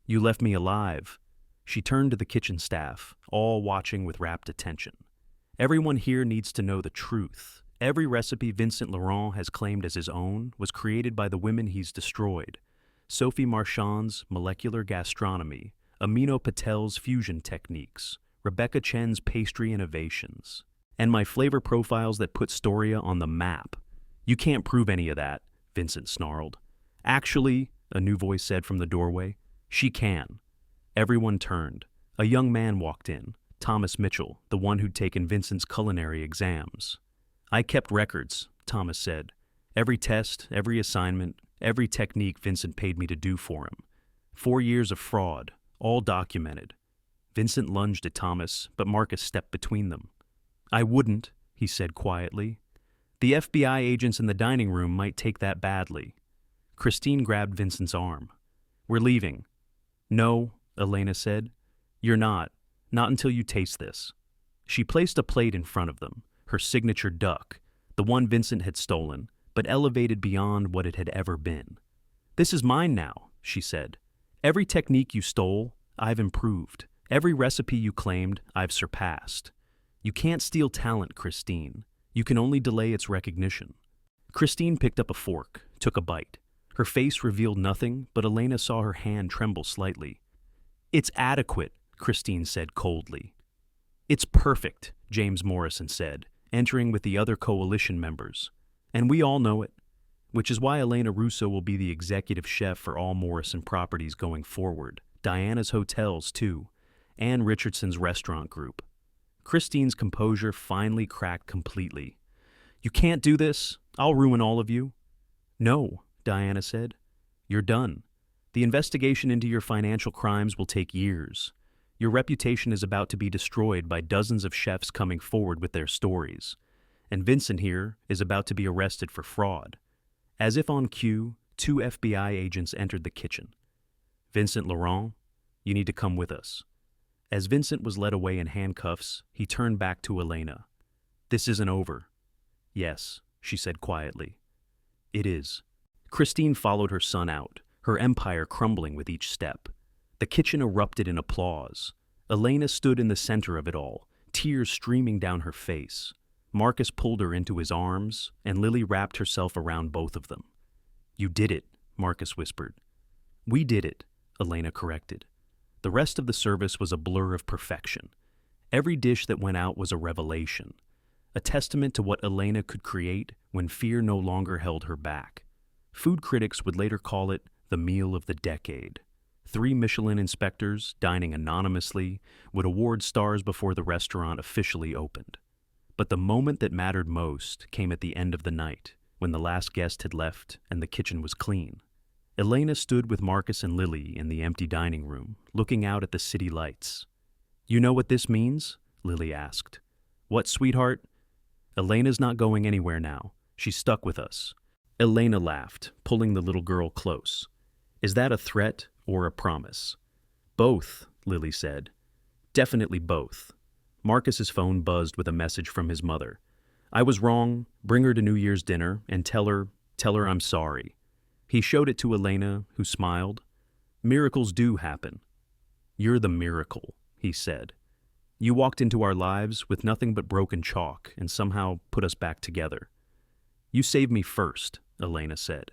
S1: "You left me alive." She turned to the kitchen staff, all watching with rapt attention. "Everyone here needs to know the truth. Every recipe Vincent Laurent has claimed as his own was created by the women he's destroyed. Sophie Marchand's molecular gastronomy, Amino Patel's fusion techniques, Rebecca Chen's pastry innovations, and my flavor profiles that put Storia on the map." "You can't prove any of that," Vincent snarled. "Actually," a new voice said from the doorway, "she can." Everyone turned. A young man walked in, Thomas Mitchell, the one who'd taken Vincent's culinary exams. "I kept records," Thomas said. "Every test, every assignment, every technique Vincent paid me to do for him. 4 years of fraud, all documented." Vincent lunged at Thomas, but Marcus stepped between them. "I wouldn't," he said quietly. "The FBI agents in the dining room might take that badly." Christine grabbed Vincent's arm. "We're leaving." "No," Elena said. "You're not. Not until you taste this." She placed a plate in front of them, her signature duck, the one Vincent had stolen, but elevated beyond what it had ever been. "This is mine now," she said. "Every technique you stole, I've improved. Every recipe you claimed, I've surpassed. You can't steal talent, Christine. You can only delay its recognition." Christine picked up a fork, took a bite. Her face revealed nothing, but Elena saw her hand tremble slightly. "It's adequate," Christine said coldly. "It's perfect," James Morrison said, entering with the other coalition members. "And we all know it. Which is why Elena Russo will be the executive chef for all Morrison properties going forward, Diana's hotels too, and Richardson's restaurant group." Christine's composure finally cracked completely. "You can't do this. I'll ruin all of you." "No," Diana said. "You're done. The investigation into your financial crimes will take years. Your reputation is about to be destroyed by dozens of chefs coming forward with their stories. And Vincent here is about to be arrested for fraud." As if on cue, 2 FBI agents entered the kitchen. "Vincent Laurent, you need to come with us." As Vincent was led away in handcuffs, he turned back to Elena. "This isn't over." "Yes," she said quietly. It is. Christine followed her son out, her empire crumbling with each step. The kitchen erupted in applause. Elena stood in the center of it all, tears streaming down her face. Marcus pulled her into his arms, and Lily wrapped herself around both of them. You did it, Marcus whispered. We did it, Elena corrected. The rest of the service was a blur of perfection. Every dish that went out was a revelation, a testament to what Elena could create when fear no longer held her back. Food critics would later call it the meal of the decade. 3 Michelin inspectors, dining anonymously, would award stars before the restaurant officially opened. But the moment that mattered most came at the end of the night, when the last guest had left and the kitchen was clean. Elena stood with Marcus and Lily in the empty dining room, looking out at the city lights. You know what this means? Lily asked. What, sweetheart? Elena's not going anywhere now. She's stuck with us. Elena laughed, pulling the little girl close. Is that a threat or a promise? Both, Lily said. Definitely both. Marcus's phone buzzed with a message from his mother. I was wrong. Bring her to New Year's dinner and tell her I'm sorry. He showed it to Elena, who smiled. Miracles do happen. You're the miracle, he said. You walked into our lives with nothing but broken chalk and somehow put us back together. You saved me first, Elena said.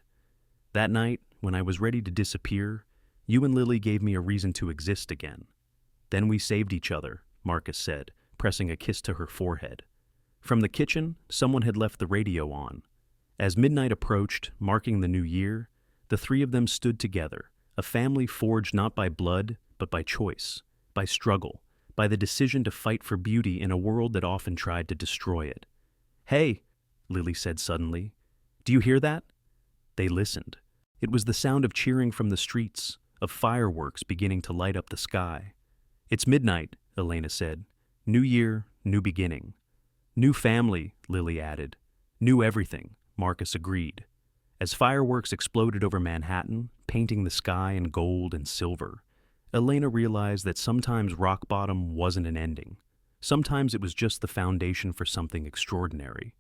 S1: That night, when I was ready to disappear, you and Lily gave me a reason to exist again. Then we saved each other, Marcus said, pressing a kiss to her forehead. From the kitchen, someone had left the radio on. As midnight approached, marking the new year, the 3 of them stood together, a family forged not by blood, but by choice, by struggle, by the decision to fight for beauty in a world that often tried to destroy it. Hey, Lily said suddenly. Do you hear that? They listened. It was the sound of cheering from the streets, of fireworks beginning to light up the sky. It's midnight, Elena said. New year, new beginning. New family, Lily added. New everything, Marcus agreed. As fireworks exploded over Manhattan, painting the sky in gold and silver, Elena realized that sometimes rock bottom wasn't an ending. Sometimes it was just the foundation for something extraordinary.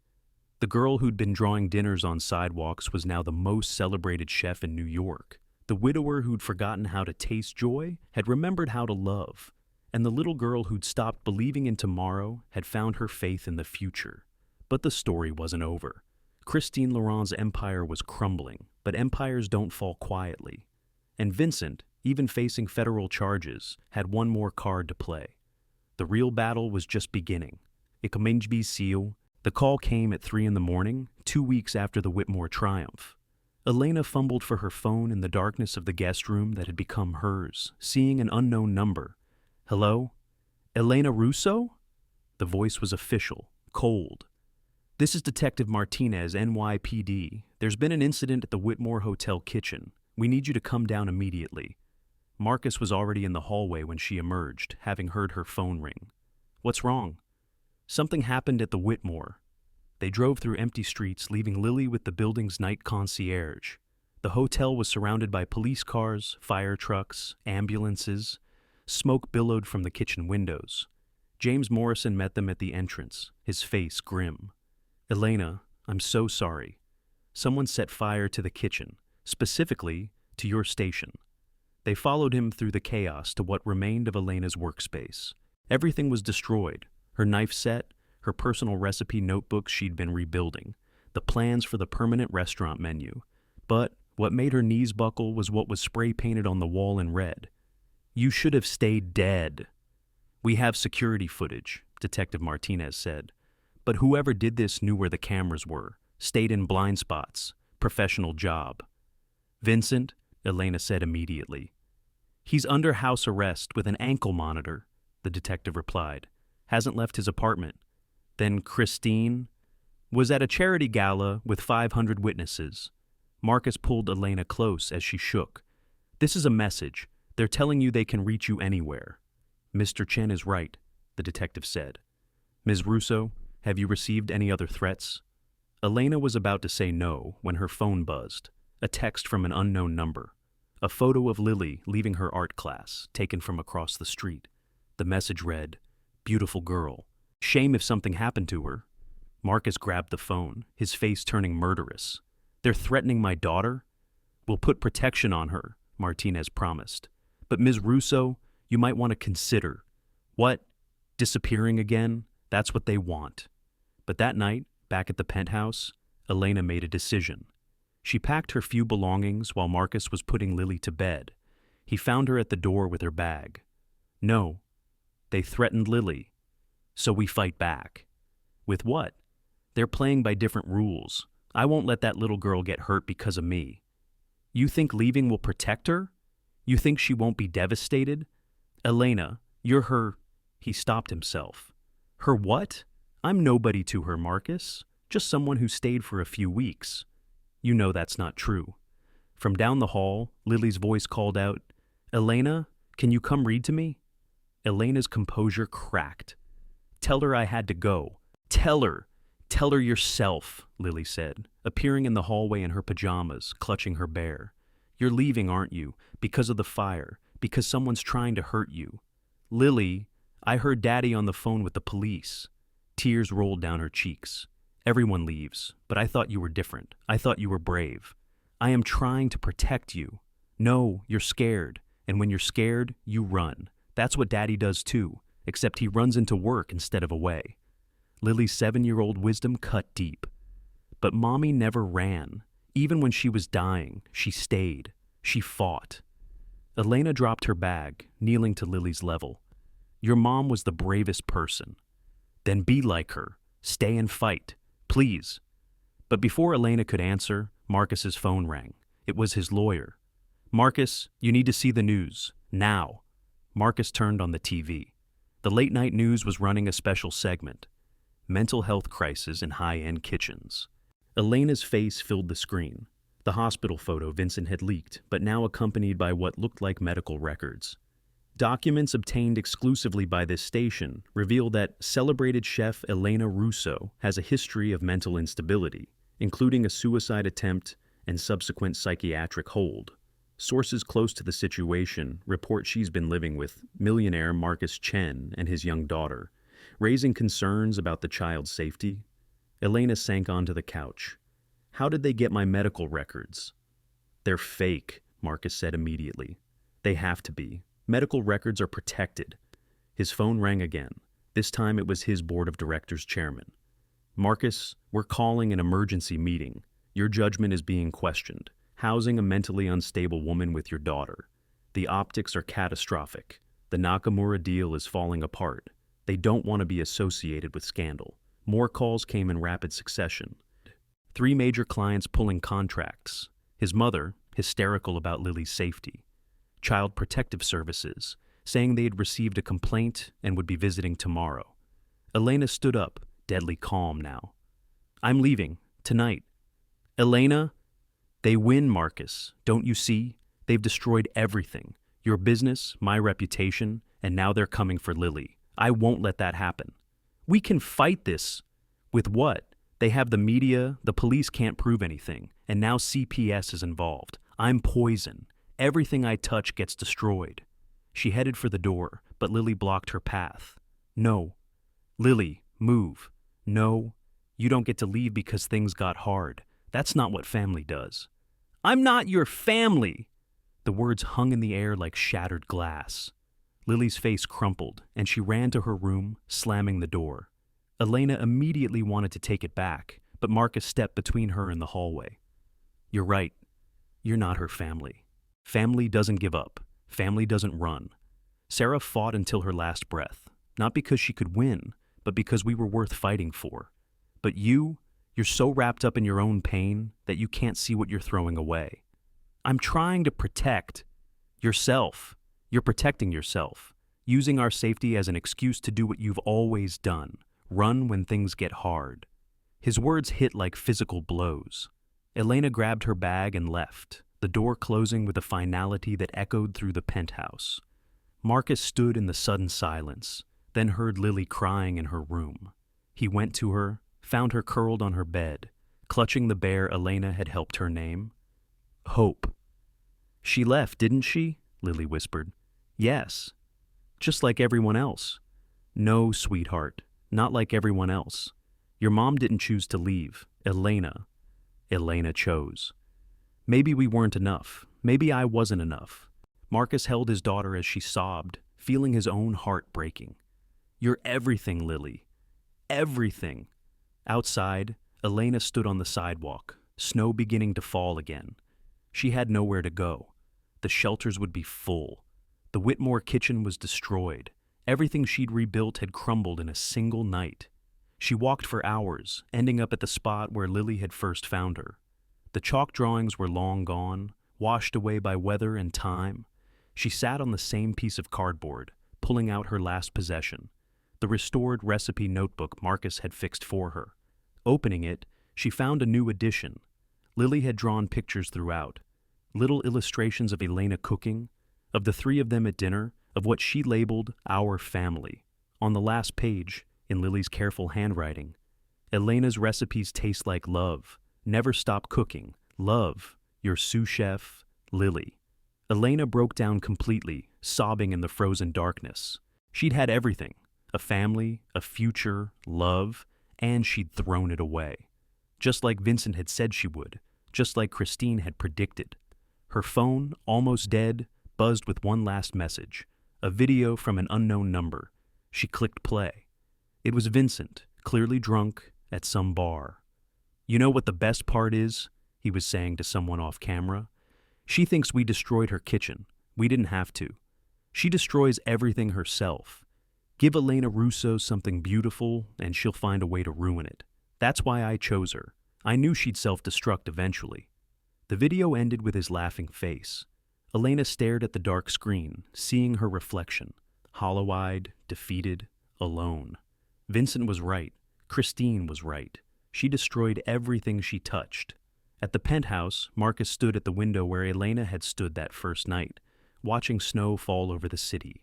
S1: The girl who'd been drawing dinners on sidewalks was now the most celebrated chef in New York. The widower who'd forgotten how to taste joy had remembered how to love. And the little girl who'd stopped believing in tomorrow had found her faith in the future. But the story wasn't over. Christine Laurent's empire was crumbling, but empires don't fall quietly. And Vincent, even facing federal charges, had one more card to play. The real battle was just beginning. The call came at 3 a.m, 2 weeks after the Whitmore triumph. Elena fumbled for her phone in the darkness of the guest room that had become hers, seeing an unknown number. Hello? Elena Russo? The voice was official, cold. This is Detective Martinez, NYPD. There's been an incident at the Whitmore Hotel kitchen. We need you to come down immediately. Marcus was already in the hallway when she emerged, having heard her phone ring. What's wrong? Something happened at the Whitmore. They drove through empty streets, leaving Lily with the building's night concierge. The hotel was surrounded by police cars, fire trucks, ambulances. Smoke billowed from the kitchen windows. James Morrison met them at the entrance, his face grim. Elena, I'm so sorry. Someone set fire to the kitchen, specifically to your station. They followed him through the chaos to what remained of Elena's workspace. Everything was destroyed. Her knife set, her personal recipe notebooks she'd been rebuilding, the plans for the permanent restaurant menu. But what made her knees buckle was what was spray-painted on the wall in red. You should have stayed dead. We have security footage, Detective Martinez said. But whoever did this knew where the cameras were, stayed in blind spots, professional job. Vincent, Elena said immediately. He's under house arrest with an ankle monitor, the detective replied. Hasn't left his apartment. Then Christine was at a charity gala with 500 witnesses. Marcus pulled Elena close as she shook. This is a message. They're telling you they can reach you anywhere. Mr. Chen is right, the detective said. Ms. Russo, have you received any other threats? Elena was about to say no when her phone buzzed. A text from an unknown number. A photo of Lily leaving her art class, taken from across the street. The message read, Beautiful girl. Shame if something happened to her. Marcus grabbed the phone, his face turning murderous. They're threatening my daughter? We'll put protection on her, Martinez promised. But Ms. Russo, you might want to consider. What? Disappearing again? That's what they want. But that night, back at the penthouse, Elena made a decision. She packed her few belongings while Marcus was putting Lily to bed. He found her at the door with her bag. No, they threatened Lily. So we fight back. With what? They're playing by different rules. I won't let that little girl get hurt because of me. You think leaving will protect her? You think she won't be devastated? Elena, you're her... He stopped himself. Her what? I'm nobody to her, Marcus. Just someone who stayed for a few weeks. You know that's not true. From down the hall, Lily's voice called out, Elena, can you come read to me? Elena's composure cracked. Tell her I had to go. Tell her. Tell her yourself, Lily said, appearing in the hallway in her pajamas, clutching her bear. You're leaving, aren't you? Because of the fire. Because someone's trying to hurt you. Lily, I heard Daddy on the phone with the police. Tears rolled down her cheeks. Everyone leaves, but I thought you were different. I thought you were brave. I am trying to protect you. No, you're scared. And when you're scared, you run. That's what Daddy does too, except he runs into work instead of away. Lily's 7-year-old wisdom cut deep. But Mommy never ran. Even when she was dying, she stayed. She fought. Elena dropped her bag, kneeling to Lily's level. Your mom was the bravest person. Then be like her. Stay and fight. Please. But before Elena could answer, Marcus's phone rang. It was his lawyer. Marcus, you need to see the news. Now. Marcus turned on the TV. The late-night news was running a special segment. Mental health crisis in high-end kitchens. Elena's face filled the screen. The hospital photo Vincent had leaked, but now accompanied by what looked like medical records. Documents obtained exclusively by this station reveal that celebrated chef Elena Russo has a history of mental instability, including a suicide attempt and subsequent psychiatric hold. Sources close to the situation report she's been living with millionaire Marcus Chen and his young daughter, raising concerns about the child's safety. Elena sank onto the couch. How did they get my medical records? They're fake, Marcus said immediately. They have to be. Medical records are protected. His phone rang again. This time it was his board of directors chairman. Marcus, we're calling an emergency meeting. Your judgment is being questioned. Housing a mentally unstable woman with your daughter. The optics are catastrophic. The Nakamura deal is falling apart. They don't want to be associated with scandal. More calls came in rapid succession. 3 major clients pulling contracts. His mother, hysterical about Lily's safety. Child Protective Services, saying they had received a complaint and would be visiting tomorrow. Elena stood up, deadly calm now. I'm leaving, tonight. Elena? They win, Marcus. Don't you see? They've destroyed everything. Your business, my reputation, and now they're coming for Lily. I won't let that happen. We can fight this. With what? They have the media, the police can't prove anything, and now CPS is involved. I'm poison. Everything I touch gets destroyed. She headed for the door, but Lily blocked her path. No. Lily, move. No. You don't get to leave because things got hard. That's not what family does. I'm not your family! The words hung in the air like shattered glass. Lily's face crumpled, and she ran to her room, slamming the door. Elena immediately wanted to take it back, but Marcus stepped between her and the hallway. You're right. You're not her family. Family doesn't give up. Family doesn't run. Sarah fought until her last breath, not because she could win, but because we were worth fighting for. But you're so wrapped up in your own pain that you can't see what you're throwing away. I'm trying to protect yourself. You're protecting yourself, using our safety as an excuse to do what you've always done, run when things get hard. His words hit like physical blows. Elena grabbed her bag and left, the door closing with a finality that echoed through the penthouse. Marcus stood in the sudden silence, then heard Lily crying in her room. He went to her, found her curled on her bed, clutching the bear Elena had helped her name. Hope. She left, didn't she? Lily whispered. Yes. Just like everyone else. No, sweetheart, not like everyone else. Your mom didn't choose to leave. Elena chose. Maybe we weren't enough. Maybe I wasn't enough. Marcus held his daughter as she sobbed, feeling his own heart breaking. You're everything, Lily. Everything. Outside, Elena stood on the sidewalk, snow beginning to fall again. She had nowhere to go. The shelters would be full. The Whitmore kitchen was destroyed. Everything she'd rebuilt had crumbled in a single night. She walked for hours, ending up at the spot where Lily had first found her. The chalk drawings were long gone, washed away by weather and time. She sat on the same piece of cardboard, pulling out her last possession, the restored recipe notebook Marcus had fixed for her. Opening it, she found a new addition. Lily had drawn pictures throughout, little illustrations of Elena cooking, of the three of them at dinner, of what she labeled our family. On the last page, in Lily's careful handwriting, Elena's recipes taste like love. Never stop cooking. Love, your sous chef, Lily. Elena broke down completely, sobbing in the frozen darkness. She'd had everything, a family, a future, love, and she'd thrown it away. Just like Vincent had said she would, just like Christine had predicted. Her phone, almost dead, buzzed with one last message, a video from an unknown number. She clicked play. It was Vincent, clearly drunk, at some bar. You know what the best part is? He was saying to someone off camera. She thinks we destroyed her kitchen. We didn't have to. She destroys everything herself. Give Elena Russo something beautiful, and she'll find a way to ruin it. That's why I chose her. I knew she'd self-destruct eventually. The video ended with his laughing face. Elena stared at the dark screen, seeing her reflection, hollow-eyed, defeated, alone. Vincent was right. Christine was right. She destroyed everything she touched. At the penthouse, Marcus stood at the window where Elena had stood that first night, watching snow fall over the city.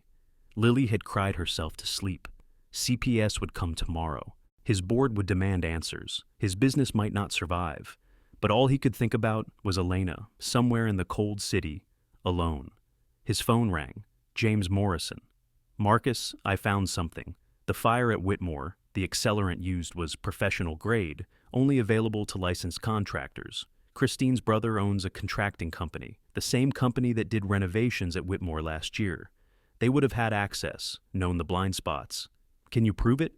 S1: Lily had cried herself to sleep. CPS would come tomorrow. His board would demand answers. His business might not survive. But all he could think about was Elena, somewhere in the cold city, alone. His phone rang. James Morrison. Marcus, I found something. The fire at Whitmore, the accelerant used was professional grade, only available to licensed contractors. Christine's brother owns a contracting company, the same company that did renovations at Whitmore last year. They would have had access, known the blind spots. Can you prove it?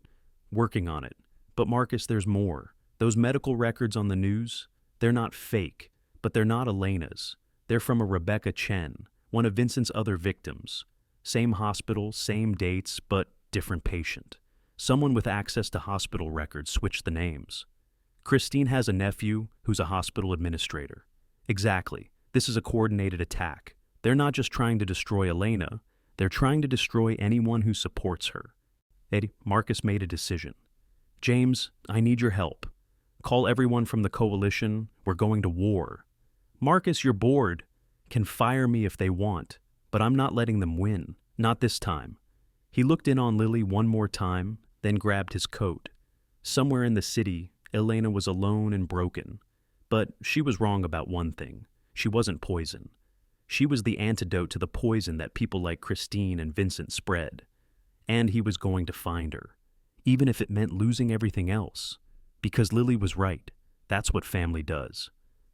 S1: Working on it. But Marcus, there's more. Those medical records on the news, they're not fake, but they're not Elena's. They're from a Rebecca Chen, one of Vincent's other victims. Same hospital, same dates, but different patient. Someone with access to hospital records switched the names. Christine has a nephew who's a hospital administrator. Exactly. This is a coordinated attack. They're not just trying to destroy Elena, they're trying to destroy anyone who supports her. Eddie, Marcus made a decision. James, I need your help. Call everyone from the coalition. We're going to war. Marcus, your board can fire me if they want, but I'm not letting them win. Not this time. He looked in on Lily one more time, then grabbed his coat. Somewhere in the city, Elena was alone and broken. But she was wrong about one thing. She wasn't poison. She was the antidote to the poison that people like Christine and Vincent spread. And he was going to find her, even if it meant losing everything else. Because Lily was right. That's what family does.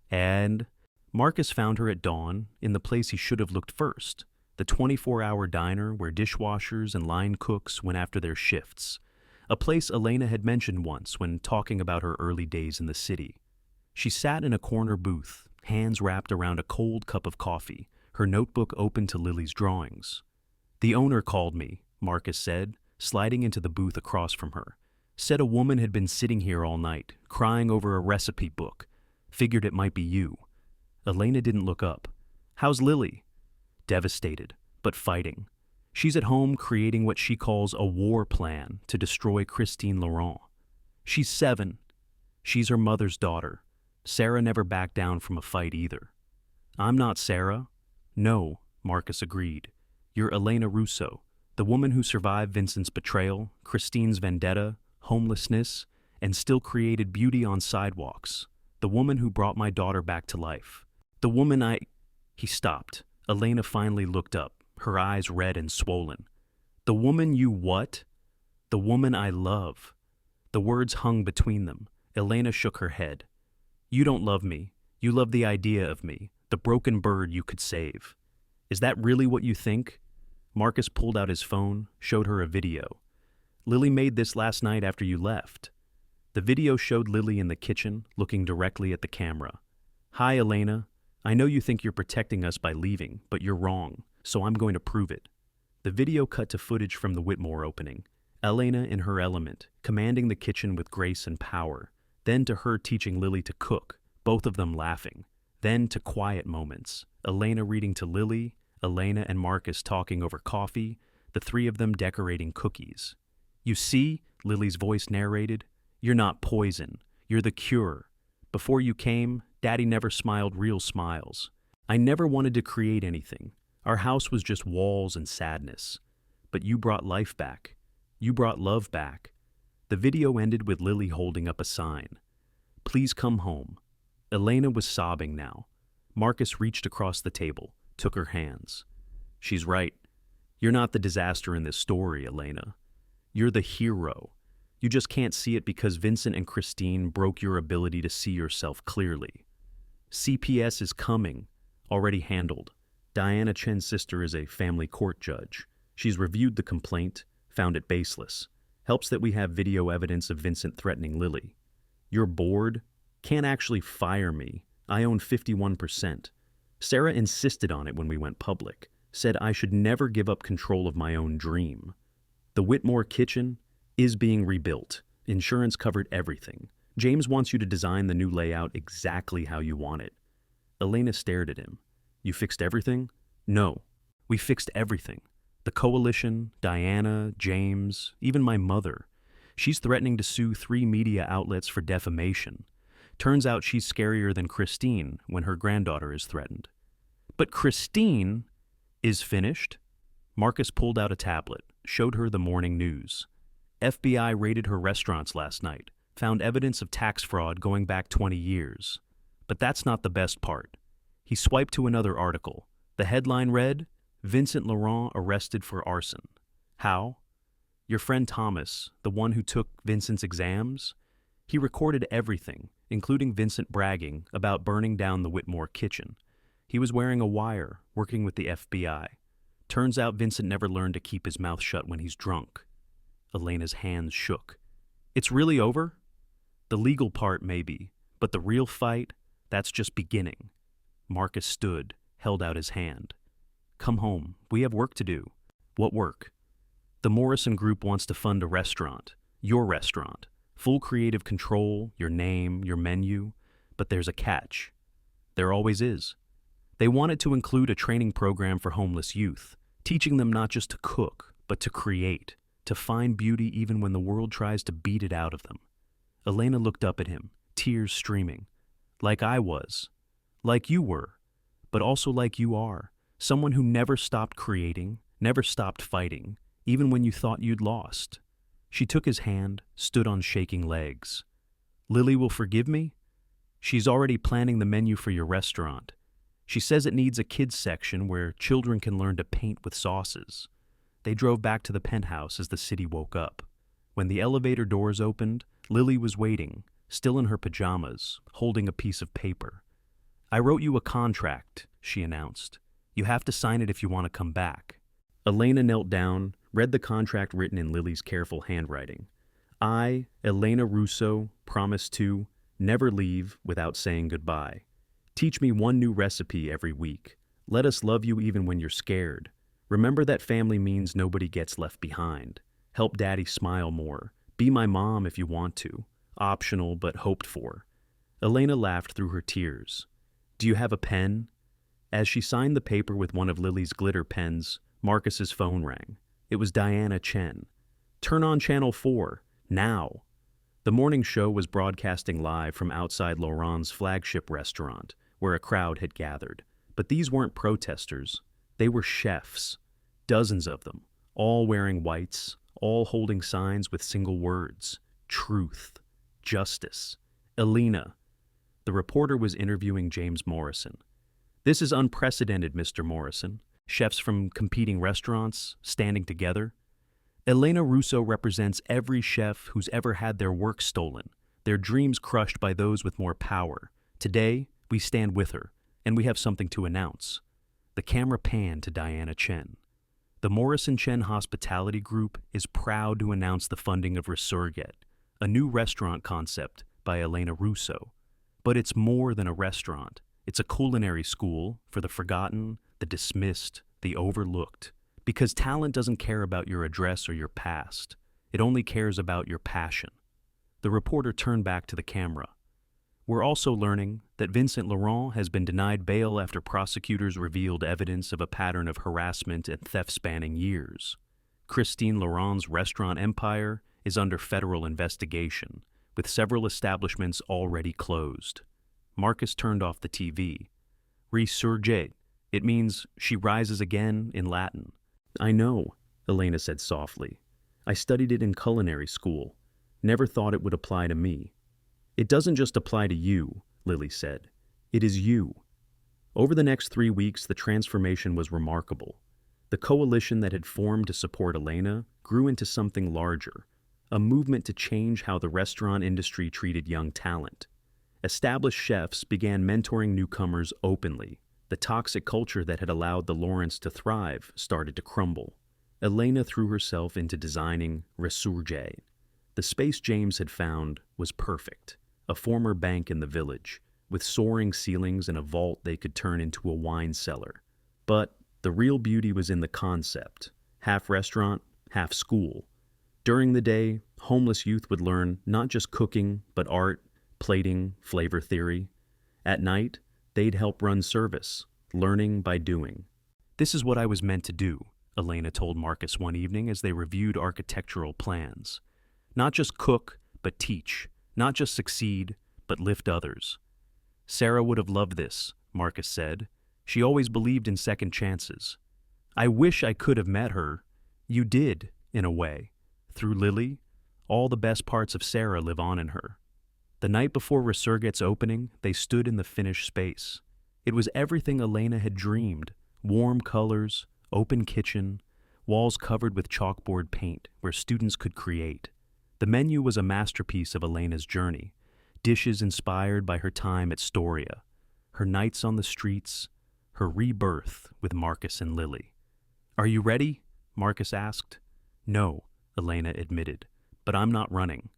S1: And Marcus found her at dawn in the place he should have looked first, the 24-hour diner where dishwashers and line cooks went after their shifts, a place Elena had mentioned once when talking about her early days in the city. She sat in a corner booth, hands wrapped around a cold cup of coffee, her notebook open to Lily's drawings. The owner called me, Marcus said, sliding into the booth across from her. Said a woman had been sitting here all night, crying over a recipe book. Figured it might be you. Elena didn't look up. How's Lily? Devastated, but fighting. She's at home creating what she calls a war plan to destroy Christine Laurent. She's 7. She's her mother's daughter. Sarah never backed down from a fight either. I'm not Sarah. No, Marcus agreed. You're Elena Russo, the woman who survived Vincent's betrayal, Christine's vendetta, homelessness, and still created beauty on sidewalks. The woman who brought my daughter back to life. The woman I... He stopped. Elena finally looked up, her eyes red and swollen. The woman you what? The woman I love. The words hung between them. Elena shook her head. You don't love me. You love the idea of me, the broken bird you could save. Is that really what you think? Marcus pulled out his phone, showed her a video. Lily made this last night after you left. The video showed Lily in the kitchen, looking directly at the camera. Hi, Elena. I know you think you're protecting us by leaving, but you're wrong, so I'm going to prove it. The video cut to footage from the Whitmore opening. Elena in her element, commanding the kitchen with grace and power. Then to her teaching Lily to cook, both of them laughing. Then to quiet moments. Elena reading to Lily, Elena and Marcus talking over coffee, the three of them decorating cookies. You see, Lily's voice narrated, you're not poison, you're the cure. Before you came, Daddy never smiled real smiles. I never wanted to create anything. Our house was just walls and sadness. But you brought life back. You brought love back. The video ended with Lily holding up a sign. Please come home. Elena was sobbing now. Marcus reached across the table, took her hands. She's right. You're not the disaster in this story, Elena. You're the hero. You just can't see it because Vincent and Christine broke your ability to see yourself clearly. CPS is coming. Already handled. Diana Chen's sister is a family court judge. She's reviewed the complaint, found it baseless. Helps that we have video evidence of Vincent threatening Lily. Your board can't actually fire me. I own 51%. Sarah insisted on it when we went public. Said I should never give up control of my own dream. The Whitmore kitchen is being rebuilt. Insurance covered everything. James wants you to design the new layout exactly how you want it. Elena stared at him. You fixed everything? No. We fixed everything. The coalition, Diana, James, even my mother. She's threatening to sue 3 media outlets for defamation. Turns out she's scarier than Christine when her granddaughter is threatened. But Christine is finished? Marcus pulled out a tablet, showed her the morning news. FBI raided her restaurants last night, found evidence of tax fraud going back 20 years. But that's not the best part. He swiped to another article. The headline read, Vincent Laurent arrested for arson. How? Your friend Thomas, the one who took Vincent's exams? He recorded everything, including Vincent bragging about burning down the Whitmore kitchen. He was wearing a wire, working with the FBI. Turns out Vincent never learned to keep his mouth shut when he's drunk. Elena's hands shook. It's really over? The legal part, maybe, but the real fight, that's just beginning. Marcus stood, held out his hand. Come home. We have work to do. What work? The Morrison Group wants to fund a restaurant. Your restaurant. Full creative control, your name, your menu. But there's a catch. There always is. They want it to include a training program for homeless youth, teaching them not just to cook, but to create, to find beauty even when the world tries to beat it out of them. Elena looked up at him, tears streaming. Like I was. Like you were. But also like you are. Someone who never stopped creating, never stopped fighting, even when you thought you'd lost. She took his hand, stood on shaking legs. Lily will forgive me? She's already planning the menu for your restaurant. She says it needs a kids section where children can learn to paint with sauces. They drove back to the penthouse as the city woke up. When the elevator doors opened, Lily was waiting, still in her pajamas, holding a piece of paper. I wrote you a contract, she announced. You have to sign it if you want to come back. Elena knelt down, read the contract written in Lily's careful handwriting. I, Elena Russo, promise to never leave without saying goodbye. Teach me one new recipe every week. Let us love you even when you're scared. Remember that family means nobody gets left behind. Help Daddy smile more. Be my mom if you want to. Optional but hoped for. Elena laughed through her tears. Do you have a pen? As she signed the paper with one of Lily's glitter pens, Marcus's phone rang. It was Diana Chen. Turn on Channel 4, now. The morning show was broadcasting live from outside Laurent's flagship restaurant, where a crowd had gathered. But these weren't protesters. They were chefs. Dozens of them, all wearing whites, all holding signs with single words. Truth. Justice. Elena. The reporter was interviewing James Morrison. This is unprecedented, Mr. Morrison. Chefs from competing restaurants, standing together. Elena Russo represents every chef who's ever had their work stolen, their dreams crushed by those with more power. Today, we stand with her, and we have something to announce. The camera panned to Diana Chen. The Morrison Chen Hospitality Group is proud to announce the funding of Resurgette, a new restaurant concept by Elena Russo. But it's more than a restaurant. It's a culinary school for the forgotten, the dismissed, the overlooked. Because talent doesn't care about your address or your past. It only cares about your passion. The reporter turned back to the camera. We're also learning that Vincent Laurent has been denied bail after prosecutors revealed evidence of a pattern of harassment and theft spanning years. Christine Laurent's restaurant empire is under federal investigation, with several establishments already closed. Marcus turned off the TV. Resurgette. It means she rises again in Latin. I know, Elena said softly. I studied it in culinary school. Never thought it would apply to me. It doesn't just apply to you, Lily said. It is you. Over the next 3 weeks, the transformation was remarkable. The coalition that had formed to support Elena grew into something larger, a movement to change how the restaurant industry treated young talent. Established chefs began mentoring newcomers openly. The toxic culture that had allowed the Lawrence to thrive started to crumble. Elena threw herself into designing Resurgette. The space James had found was perfect, a former bank in the village, with soaring ceilings and a vault they could turn into a wine cellar. But the real beauty was in the concept, half restaurant, half school. During the day, homeless youth would learn not just cooking, but art, plating, flavor theory. At night, they'd help run service, learning by doing. This is what I was meant to do, Elena told Marcus one evening as they reviewed architectural plans. Not just cook, but teach. Not just succeed, but lift others. Sarah would have loved this, Marcus said. She always believed in second chances. I wish I could have met her. You did, in a way. Through Lily, all the best parts of Sarah live on in her. The night before Resurgette's opening, they stood in the finished space. It was everything Elena had dreamed. Warm colors, open kitchen, walls covered with chalkboard paint where students could create. The menu was a masterpiece of Elena's journey. Dishes inspired by her time at Storia, her nights on the streets, her rebirth with Marcus and Lily. Are you ready? Marcus asked. No, Elena admitted, but I'm not running.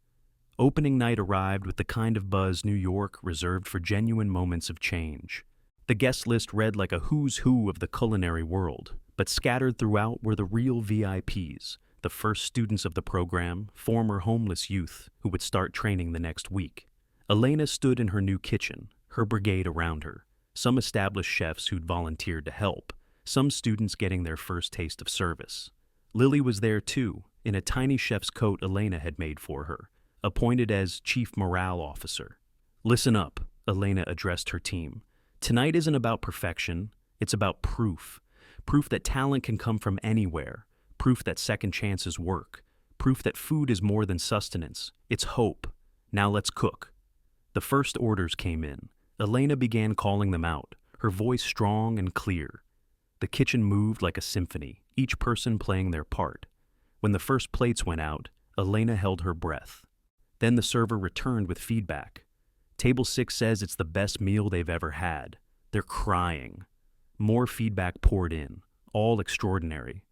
S1: Opening night arrived with the kind of buzz New York reserved for genuine moments of change. The guest list read like a who's who of the culinary world, but scattered throughout were the real VIPs, the first students of the program, former homeless youth who would start training the next week. Elena stood in her new kitchen, her brigade around her, some established chefs who'd volunteered to help, some students getting their first taste of service. Lily was there too, in a tiny chef's coat Elena had made for her, appointed as Chief Morale Officer. Listen up, Elena addressed her team. Tonight isn't about perfection, it's about proof. Proof that talent can come from anywhere. Proof that second chances work. Proof that food is more than sustenance. It's hope. Now let's cook. The first orders came in. Elena began calling them out, her voice strong and clear. The kitchen moved like a symphony, each person playing their part. When the first plates went out, Elena held her breath. Then the server returned with feedback. Table 6 says it's the best meal they've ever had. They're crying. More feedback poured in, all extraordinary.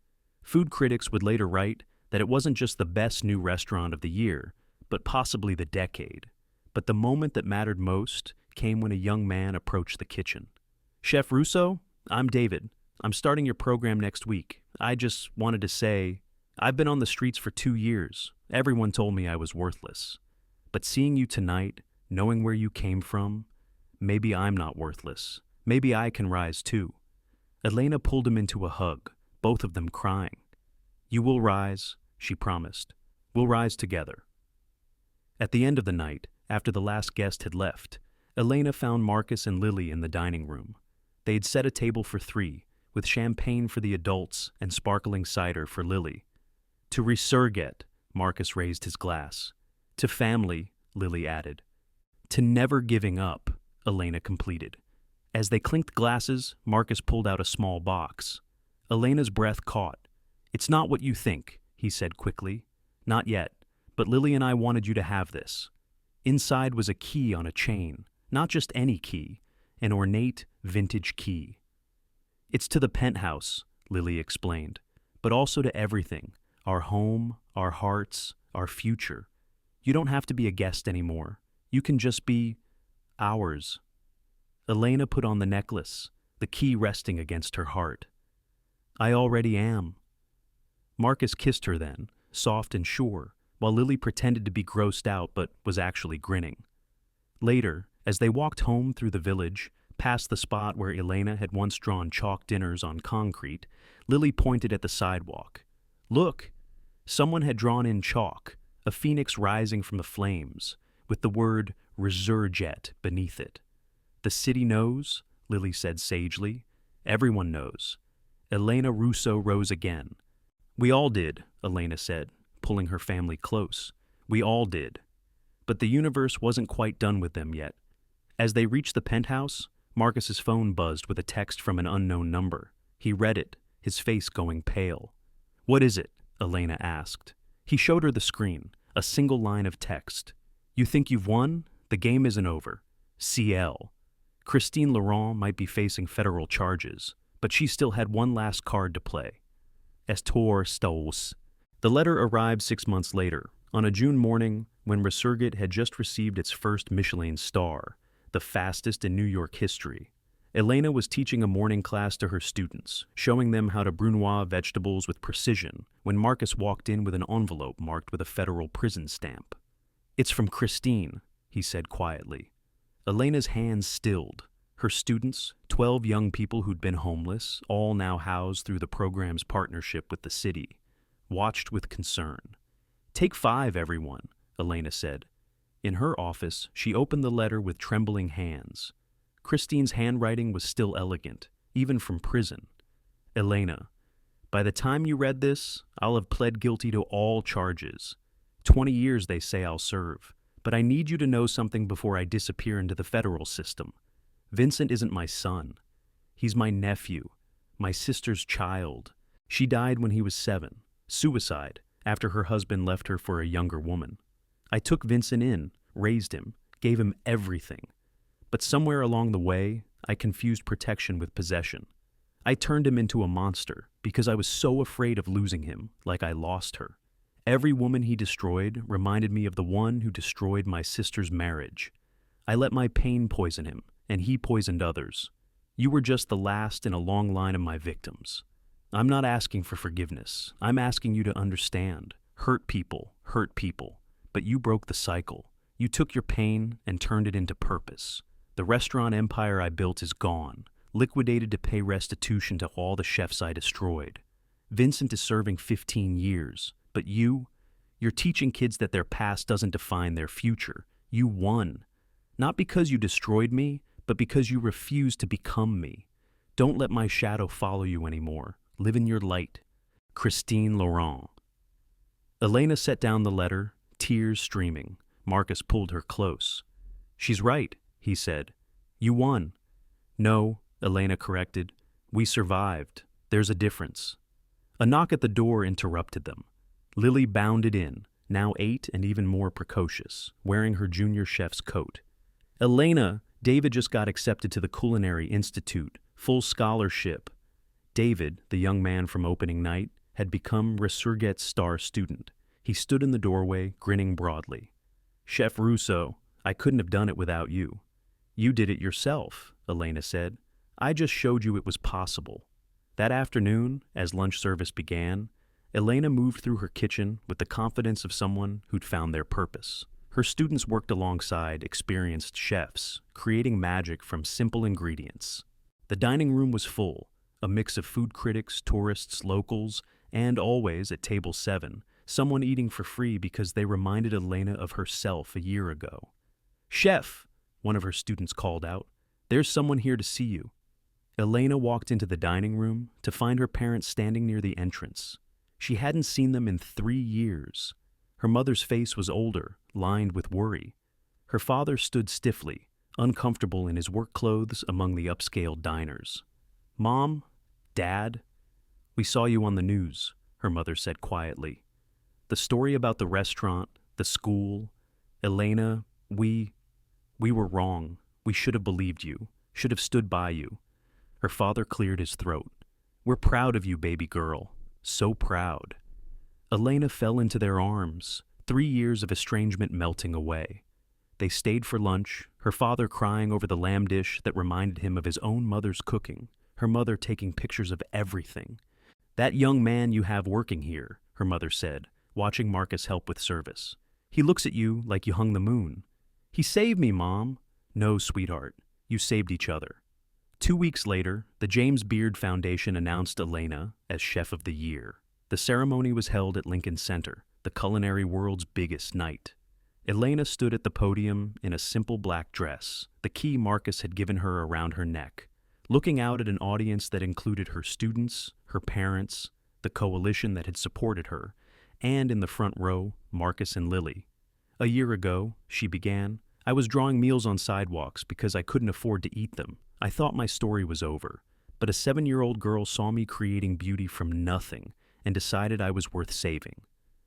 S1: Food critics would later write that it wasn't just the best new restaurant of the year, but possibly the decade. But the moment that mattered most came when a young man approached the kitchen. Chef Russo, I'm David. I'm starting your program next week. I just wanted to say, I've been on the streets for 2 years. Everyone told me I was worthless. But seeing you tonight, knowing where you came from, maybe I'm not worthless. Maybe I can rise too. Elena pulled him into a hug, both of them crying. You will rise, she promised. We'll rise together. At the end of the night, after the last guest had left, Elena found Marcus and Lily in the dining room. They had set a table for 3, with champagne for the adults and sparkling cider for Lily. To Resurgette, Marcus raised his glass. To family, Lily added. To never giving up, Elena completed. As they clinked glasses, Marcus pulled out a small box. Elena's breath caught. It's not what you think, he said quickly. Not yet, but Lily and I wanted you to have this. Inside was a key on a chain, not just any key, an ornate, vintage key. It's to the penthouse, Lily explained, but also to everything, our home, our hearts, our future. You don't have to be a guest anymore. You can just be ours. Elena put on the necklace, the key resting against her heart. I already am. Marcus kissed her then, soft and sure, while Lily pretended to be grossed out but was actually grinning. Later, as they walked home through the village, past the spot where Elena had once drawn chalk dinners on concrete, Lily pointed at the sidewalk. Look! Someone had drawn in chalk, a phoenix rising from the flames, with the word Resurgette beneath it. The city knows, Lily said sagely. Everyone knows. Elena Russo rose again. We all did, Elena said, pulling her family close. We all did. But the universe wasn't quite done with them yet. As they reached the penthouse, Marcus's phone buzzed with a text from an unknown number. He read it, his face going pale. What is it? Elena asked. He showed her the screen, a single line of text. You think you've won? The game isn't over. CL. Christine Laurent might be facing federal charges, but she still had one last card to play. Estor Stos. The letter arrived 6 months later, on a June morning when Resurgette had just received its first Michelin star, the fastest in New York history. Elena was teaching a morning class to her students, showing them how to brunoise vegetables with precision, when Marcus walked in with an envelope marked with a federal prison stamp. It's from Christine, he said quietly. Elena's hands stilled. Her students, 12 young people who'd been homeless, all now housed through the program's partnership with the city, watched with concern. Take 5, everyone, Elena said. In her office, she opened the letter with trembling hands. Christine's handwriting was still elegant, even from prison. Elena, by the time you read this, I'll have pled guilty to all charges. 20 years they say I'll serve, but I need you to know something before I disappear into the federal system. Vincent isn't my son. He's my nephew, my sister's child. She died when he was 7, suicide, after her husband left her for a younger woman. I took Vincent in, raised him, gave him everything. But somewhere along the way, I confused protection with possession. I turned him into a monster because I was so afraid of losing him, like I lost her. Every woman he destroyed reminded me of the one who destroyed my sister's marriage. I let my pain poison him, and he poisoned others. You were just the last in a long line of my victims. I'm not asking for forgiveness. I'm asking you to understand. Hurt people, but you broke the cycle. You took your pain and turned it into purpose. The restaurant empire I built is gone, liquidated to pay restitution to all the chefs I destroyed. Vincent is serving 15 years, but you're teaching kids that their past doesn't define their future. You won. Not because you destroyed me, but because you refused to become me. Don't let my shadow follow you anymore. Live in your light. Christine Laurent. Elena set down the letter, tears streaming. Marcus pulled her close. She's right, he said. You won. No, Elena corrected. We survived. There's a difference. A knock at the door interrupted them. Lily bounded in, now 8 and even more precocious, wearing her junior chef's coat. Elena, David just got accepted to the Culinary Institute, full scholarship. David, the young man from opening night, had become Resurgette's star student. He stood in the doorway, grinning broadly. Chef Russo, I couldn't have done it without you. You did it yourself, Elena said. I just showed you it was possible. That afternoon, as lunch service began, Elena moved through her kitchen with the confidence of someone who'd found their purpose. Her students worked alongside experienced chefs, creating magic from simple ingredients. The dining room was full, a mix of food critics, tourists, locals, and always, at table 7, someone eating for free because they reminded Elena of herself a year ago. Chef, one of her students called out, there's someone here to see you. Elena walked into the dining room to find her parents standing near the entrance. She hadn't seen them in 3 years. Her mother's face was older, lined with worry. Her father stood stiffly, uncomfortable in his work clothes among the upscale diners. Mom? Dad? We saw you on the news, her mother said quietly. The story about the restaurant, the school. Elena, we were wrong. We should have believed you, should have stood by you. Her father cleared his throat. We're proud of you, baby girl. So proud. Elena fell into their arms, 3 years of estrangement melting away. They stayed for lunch, her father crying over the lamb dish that reminded him of his own mother's cooking, her mother taking pictures of everything. That young man you have working here, her mother said, watching Marcus help with service. He looks at you like you hung the moon. He saved me, Mom. No, sweetheart, you saved each other. 2 weeks later, the James Beard Foundation announced Elena as Chef of the Year. The ceremony was held at Lincoln Center, the culinary world's biggest night. Elena stood at the podium in a simple black dress, the key Marcus had given her around her neck, looking out at an audience that included her students, her parents, the coalition that had supported her, and in the front row, Marcus and Lily. A year ago, she began, I was drawing meals on sidewalks because I couldn't afford to eat them. I thought my story was over, but a 7-year-old girl saw me creating beauty from nothing and decided I was worth saving.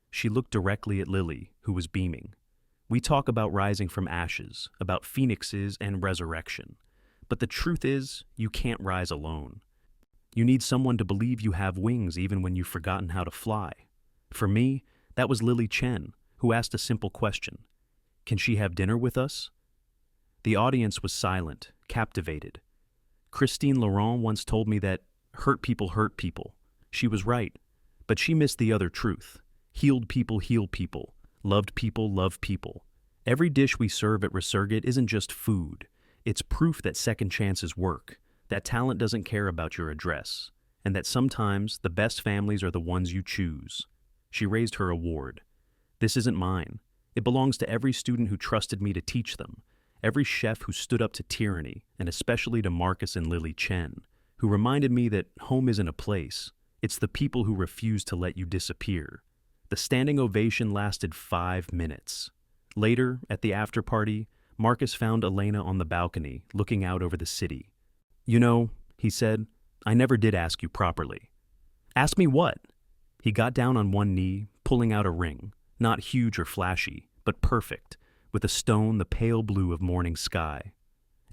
S1: She looked directly at Lily, who was beaming. We talk about rising from ashes, about phoenixes and resurrection. But the truth is, you can't rise alone. You need someone to believe you have wings even when you've forgotten how to fly. For me, that was Lily Chen, who asked a simple question. Can she have dinner with us? The audience was silent, captivated. Christine Laurent once told me that hurt people hurt people. She was right, but she missed the other truth. Healed people heal people. Loved people love people. Every dish we serve at Resurgate isn't just food. It's proof that second chances work, that talent doesn't care about your address, and that sometimes the best families are the ones you choose. She raised her award. This isn't mine. It belongs to every student who trusted me to teach them, every chef who stood up to tyranny, and especially to Marcus and Lily Chen, who reminded me that home isn't a place. It's the people who refuse to let you disappear. The standing ovation lasted 5 minutes. Later, at the after-party, Marcus found Elena on the balcony, looking out over the city. You know, he said, I never did ask you properly. Ask me what? He got down on one knee, pulling out a ring, not huge or flashy, but perfect, with a stone the pale blue of morning sky.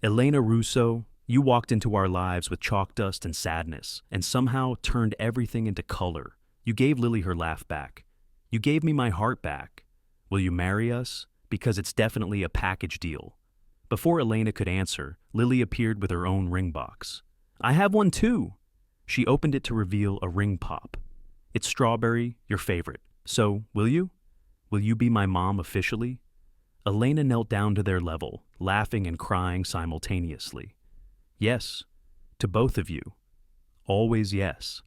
S1: Elena Russo, you walked into our lives with chalk dust and sadness, and somehow turned everything into color. You gave Lily her laugh back. You gave me my heart back. Will you marry us? Because it's definitely a package deal. Before Elena could answer, Lily appeared with her own ring box. I have one too. She opened it to reveal a ring pop. It's strawberry, your favorite. So, will you? Will you be my mom officially? Elena knelt down to their level, laughing and crying simultaneously. Yes, to both of you. Always yes.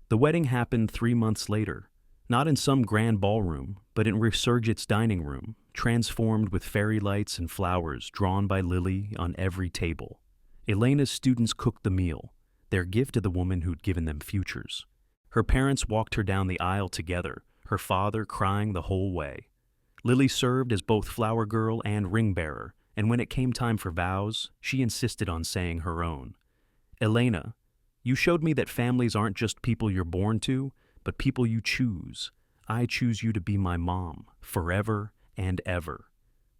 S1: The wedding happened 3 months later, not in some grand ballroom, but in Resurgate's dining room, transformed with fairy lights and flowers drawn by Lily on every table. Elena's students cooked the meal, their gift to the woman who'd given them futures. Her parents walked her down the aisle together, her father crying the whole way. Lily served as both flower girl and ring bearer, and when it came time for vows, she insisted on saying her own. Elena, you showed me that families aren't just people you're born to, but people you choose. I choose you to be my mom, forever and ever.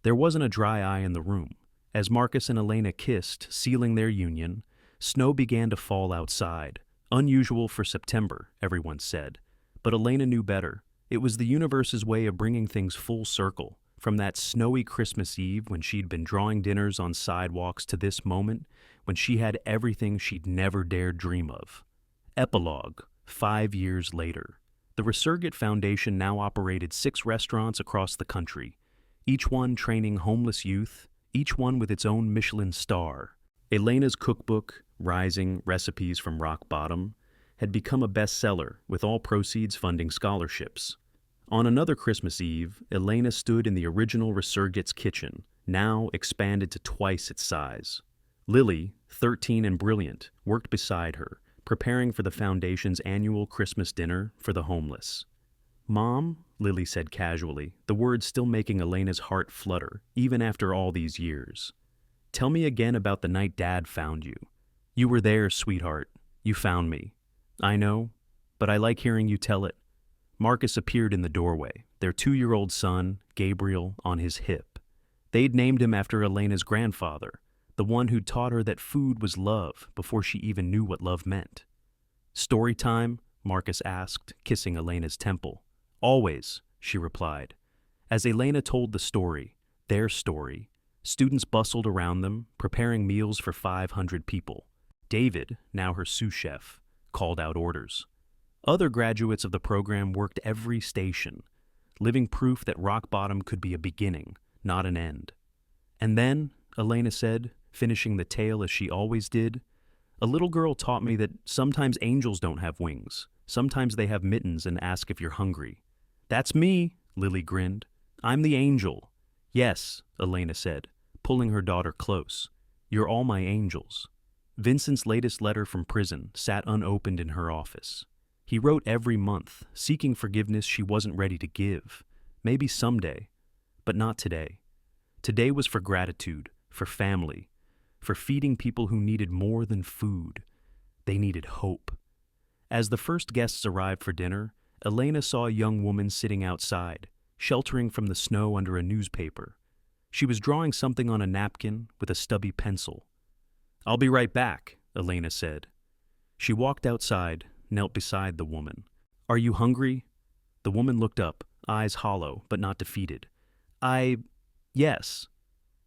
S1: There wasn't a dry eye in the room. As Marcus and Elena kissed, sealing their union, snow began to fall outside. Unusual for September, everyone said. But Elena knew better. It was the universe's way of bringing things full circle, from that snowy Christmas Eve when she'd been drawing dinners on sidewalks to this moment when she had everything she'd never dared dream of. Epilogue, 5 years later. The Resurgate Foundation now operated 6 restaurants across the country, each one training homeless youth, each one with its own Michelin star. Elena's cookbook, Rising Recipes from Rock Bottom, had become a bestseller, with all proceeds funding scholarships. On another Christmas Eve, Elena stood in the original Resurgate's kitchen, now expanded to twice its size. Lily, 13 and brilliant, worked beside her, preparing for the Foundation's annual Christmas dinner for the homeless. Mom, Lily said casually, the words still making Elena's heart flutter, even after all these years. Tell me again about the night Dad found you. You were there, sweetheart. You found me. I know, but I like hearing you tell it. Marcus appeared in the doorway, their 2-year-old son, Gabriel, on his hip. They'd named him after Elena's grandfather, the one who'd taught her that food was love before she even knew what love meant. "Story time?" Marcus asked, kissing Elena's temple. "Always," she replied. As Elena told the story, their story, students bustled around them, preparing meals for 500 people. David, now her sous chef, called out orders. Other graduates of the program worked every station, living proof that rock bottom could be a beginning, not an end. "And then," Elena said, finishing the tale as she always did, "a little girl taught me that sometimes angels don't have wings. Sometimes they have mittens and ask if you're hungry." "That's me," Lily grinned. "I'm the angel." "Yes," Elena said, pulling her daughter close. "You're all my angels." Vincent's latest letter from prison sat unopened in her office. He wrote every month, seeking forgiveness she wasn't ready to give. Maybe someday, but not today. Today was for gratitude, for family, for feeding people who needed more than food. They needed hope. As the first guests arrived for dinner, Elena saw a young woman sitting outside, sheltering from the snow under a newspaper. She was drawing something on a napkin with a stubby pencil. "I'll be right back," Elena said. She walked outside, knelt beside the woman. "Are you hungry?" The woman looked up, eyes hollow but not defeated. Yes."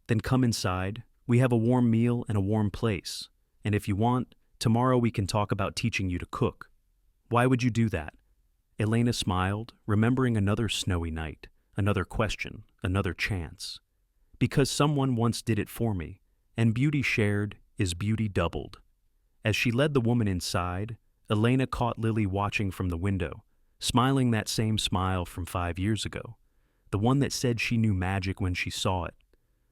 S1: "Then come inside. We have a warm meal and a warm place. And if you want, tomorrow we can talk about teaching you to cook." "Why would you do that?" Elena smiled, remembering another snowy night, another question, another chance. "Because someone once did it for me, and beauty shared is beauty doubled." As she led the woman inside, Elena caught Lily watching from the window, smiling that same smile from 5 years ago, the one that said she knew magic when she saw it.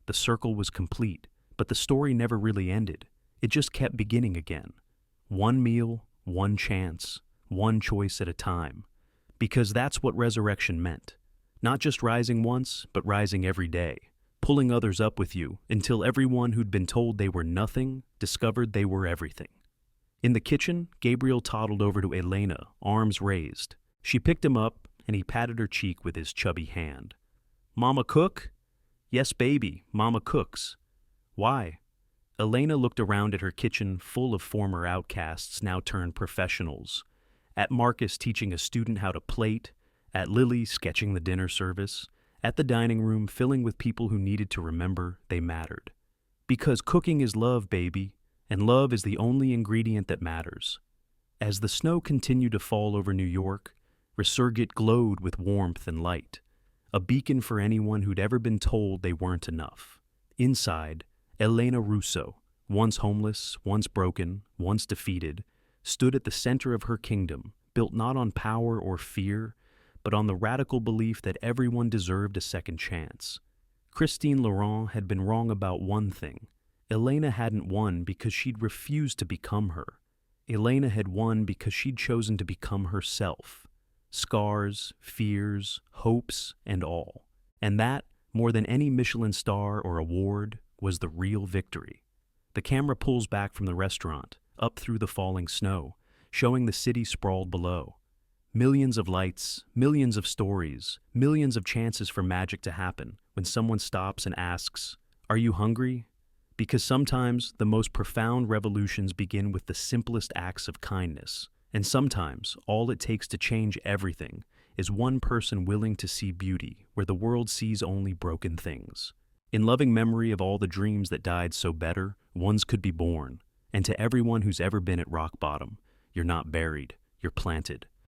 S1: The circle was complete, but the story never really ended. It just kept beginning again. One meal, one chance, one choice at a time. Because that's what resurrection meant. Not just rising once, but rising every day, pulling others up with you until everyone who'd been told they were nothing discovered they were everything. In the kitchen, Gabriel toddled over to Elena, arms raised. She picked him up, and he patted her cheek with his chubby hand. "Mama cook?" "Yes, baby, Mama cooks." "Why?" Elena looked around at her kitchen full of former outcasts now turned professionals. At Marcus teaching a student how to plate, at Lily sketching the dinner service, at the dining room filling with people who needed to remember they mattered. "Because cooking is love, baby, and love is the only ingredient that matters." As the snow continued to fall over New York, Resurgit glowed with warmth and light, a beacon for anyone who'd ever been told they weren't enough. Inside, Elena Russo, once homeless, once broken, once defeated, stood at the center of her kingdom, built not on power or fear, but on the radical belief that everyone deserved a second chance. Christine Laurent had been wrong about one thing. Elena hadn't won because she'd refused to become her. Elena had won because she'd chosen to become herself. Scars, fears, hopes, and all. And that, more than any Michelin star or award, was the real victory. The camera pulls back from the restaurant, up through the falling snow, showing the city sprawled below. Millions of lights, millions of stories, millions of chances for magic to happen when someone stops and asks, "Are you hungry?" Because sometimes the most profound revolutions begin with the simplest acts of kindness, and sometimes all it takes to change everything is one person willing to see beauty where the world sees only broken things. In loving memory of all the dreams that died so better, ones could be born, and to everyone who's ever been at rock bottom, you're not buried, you're planted.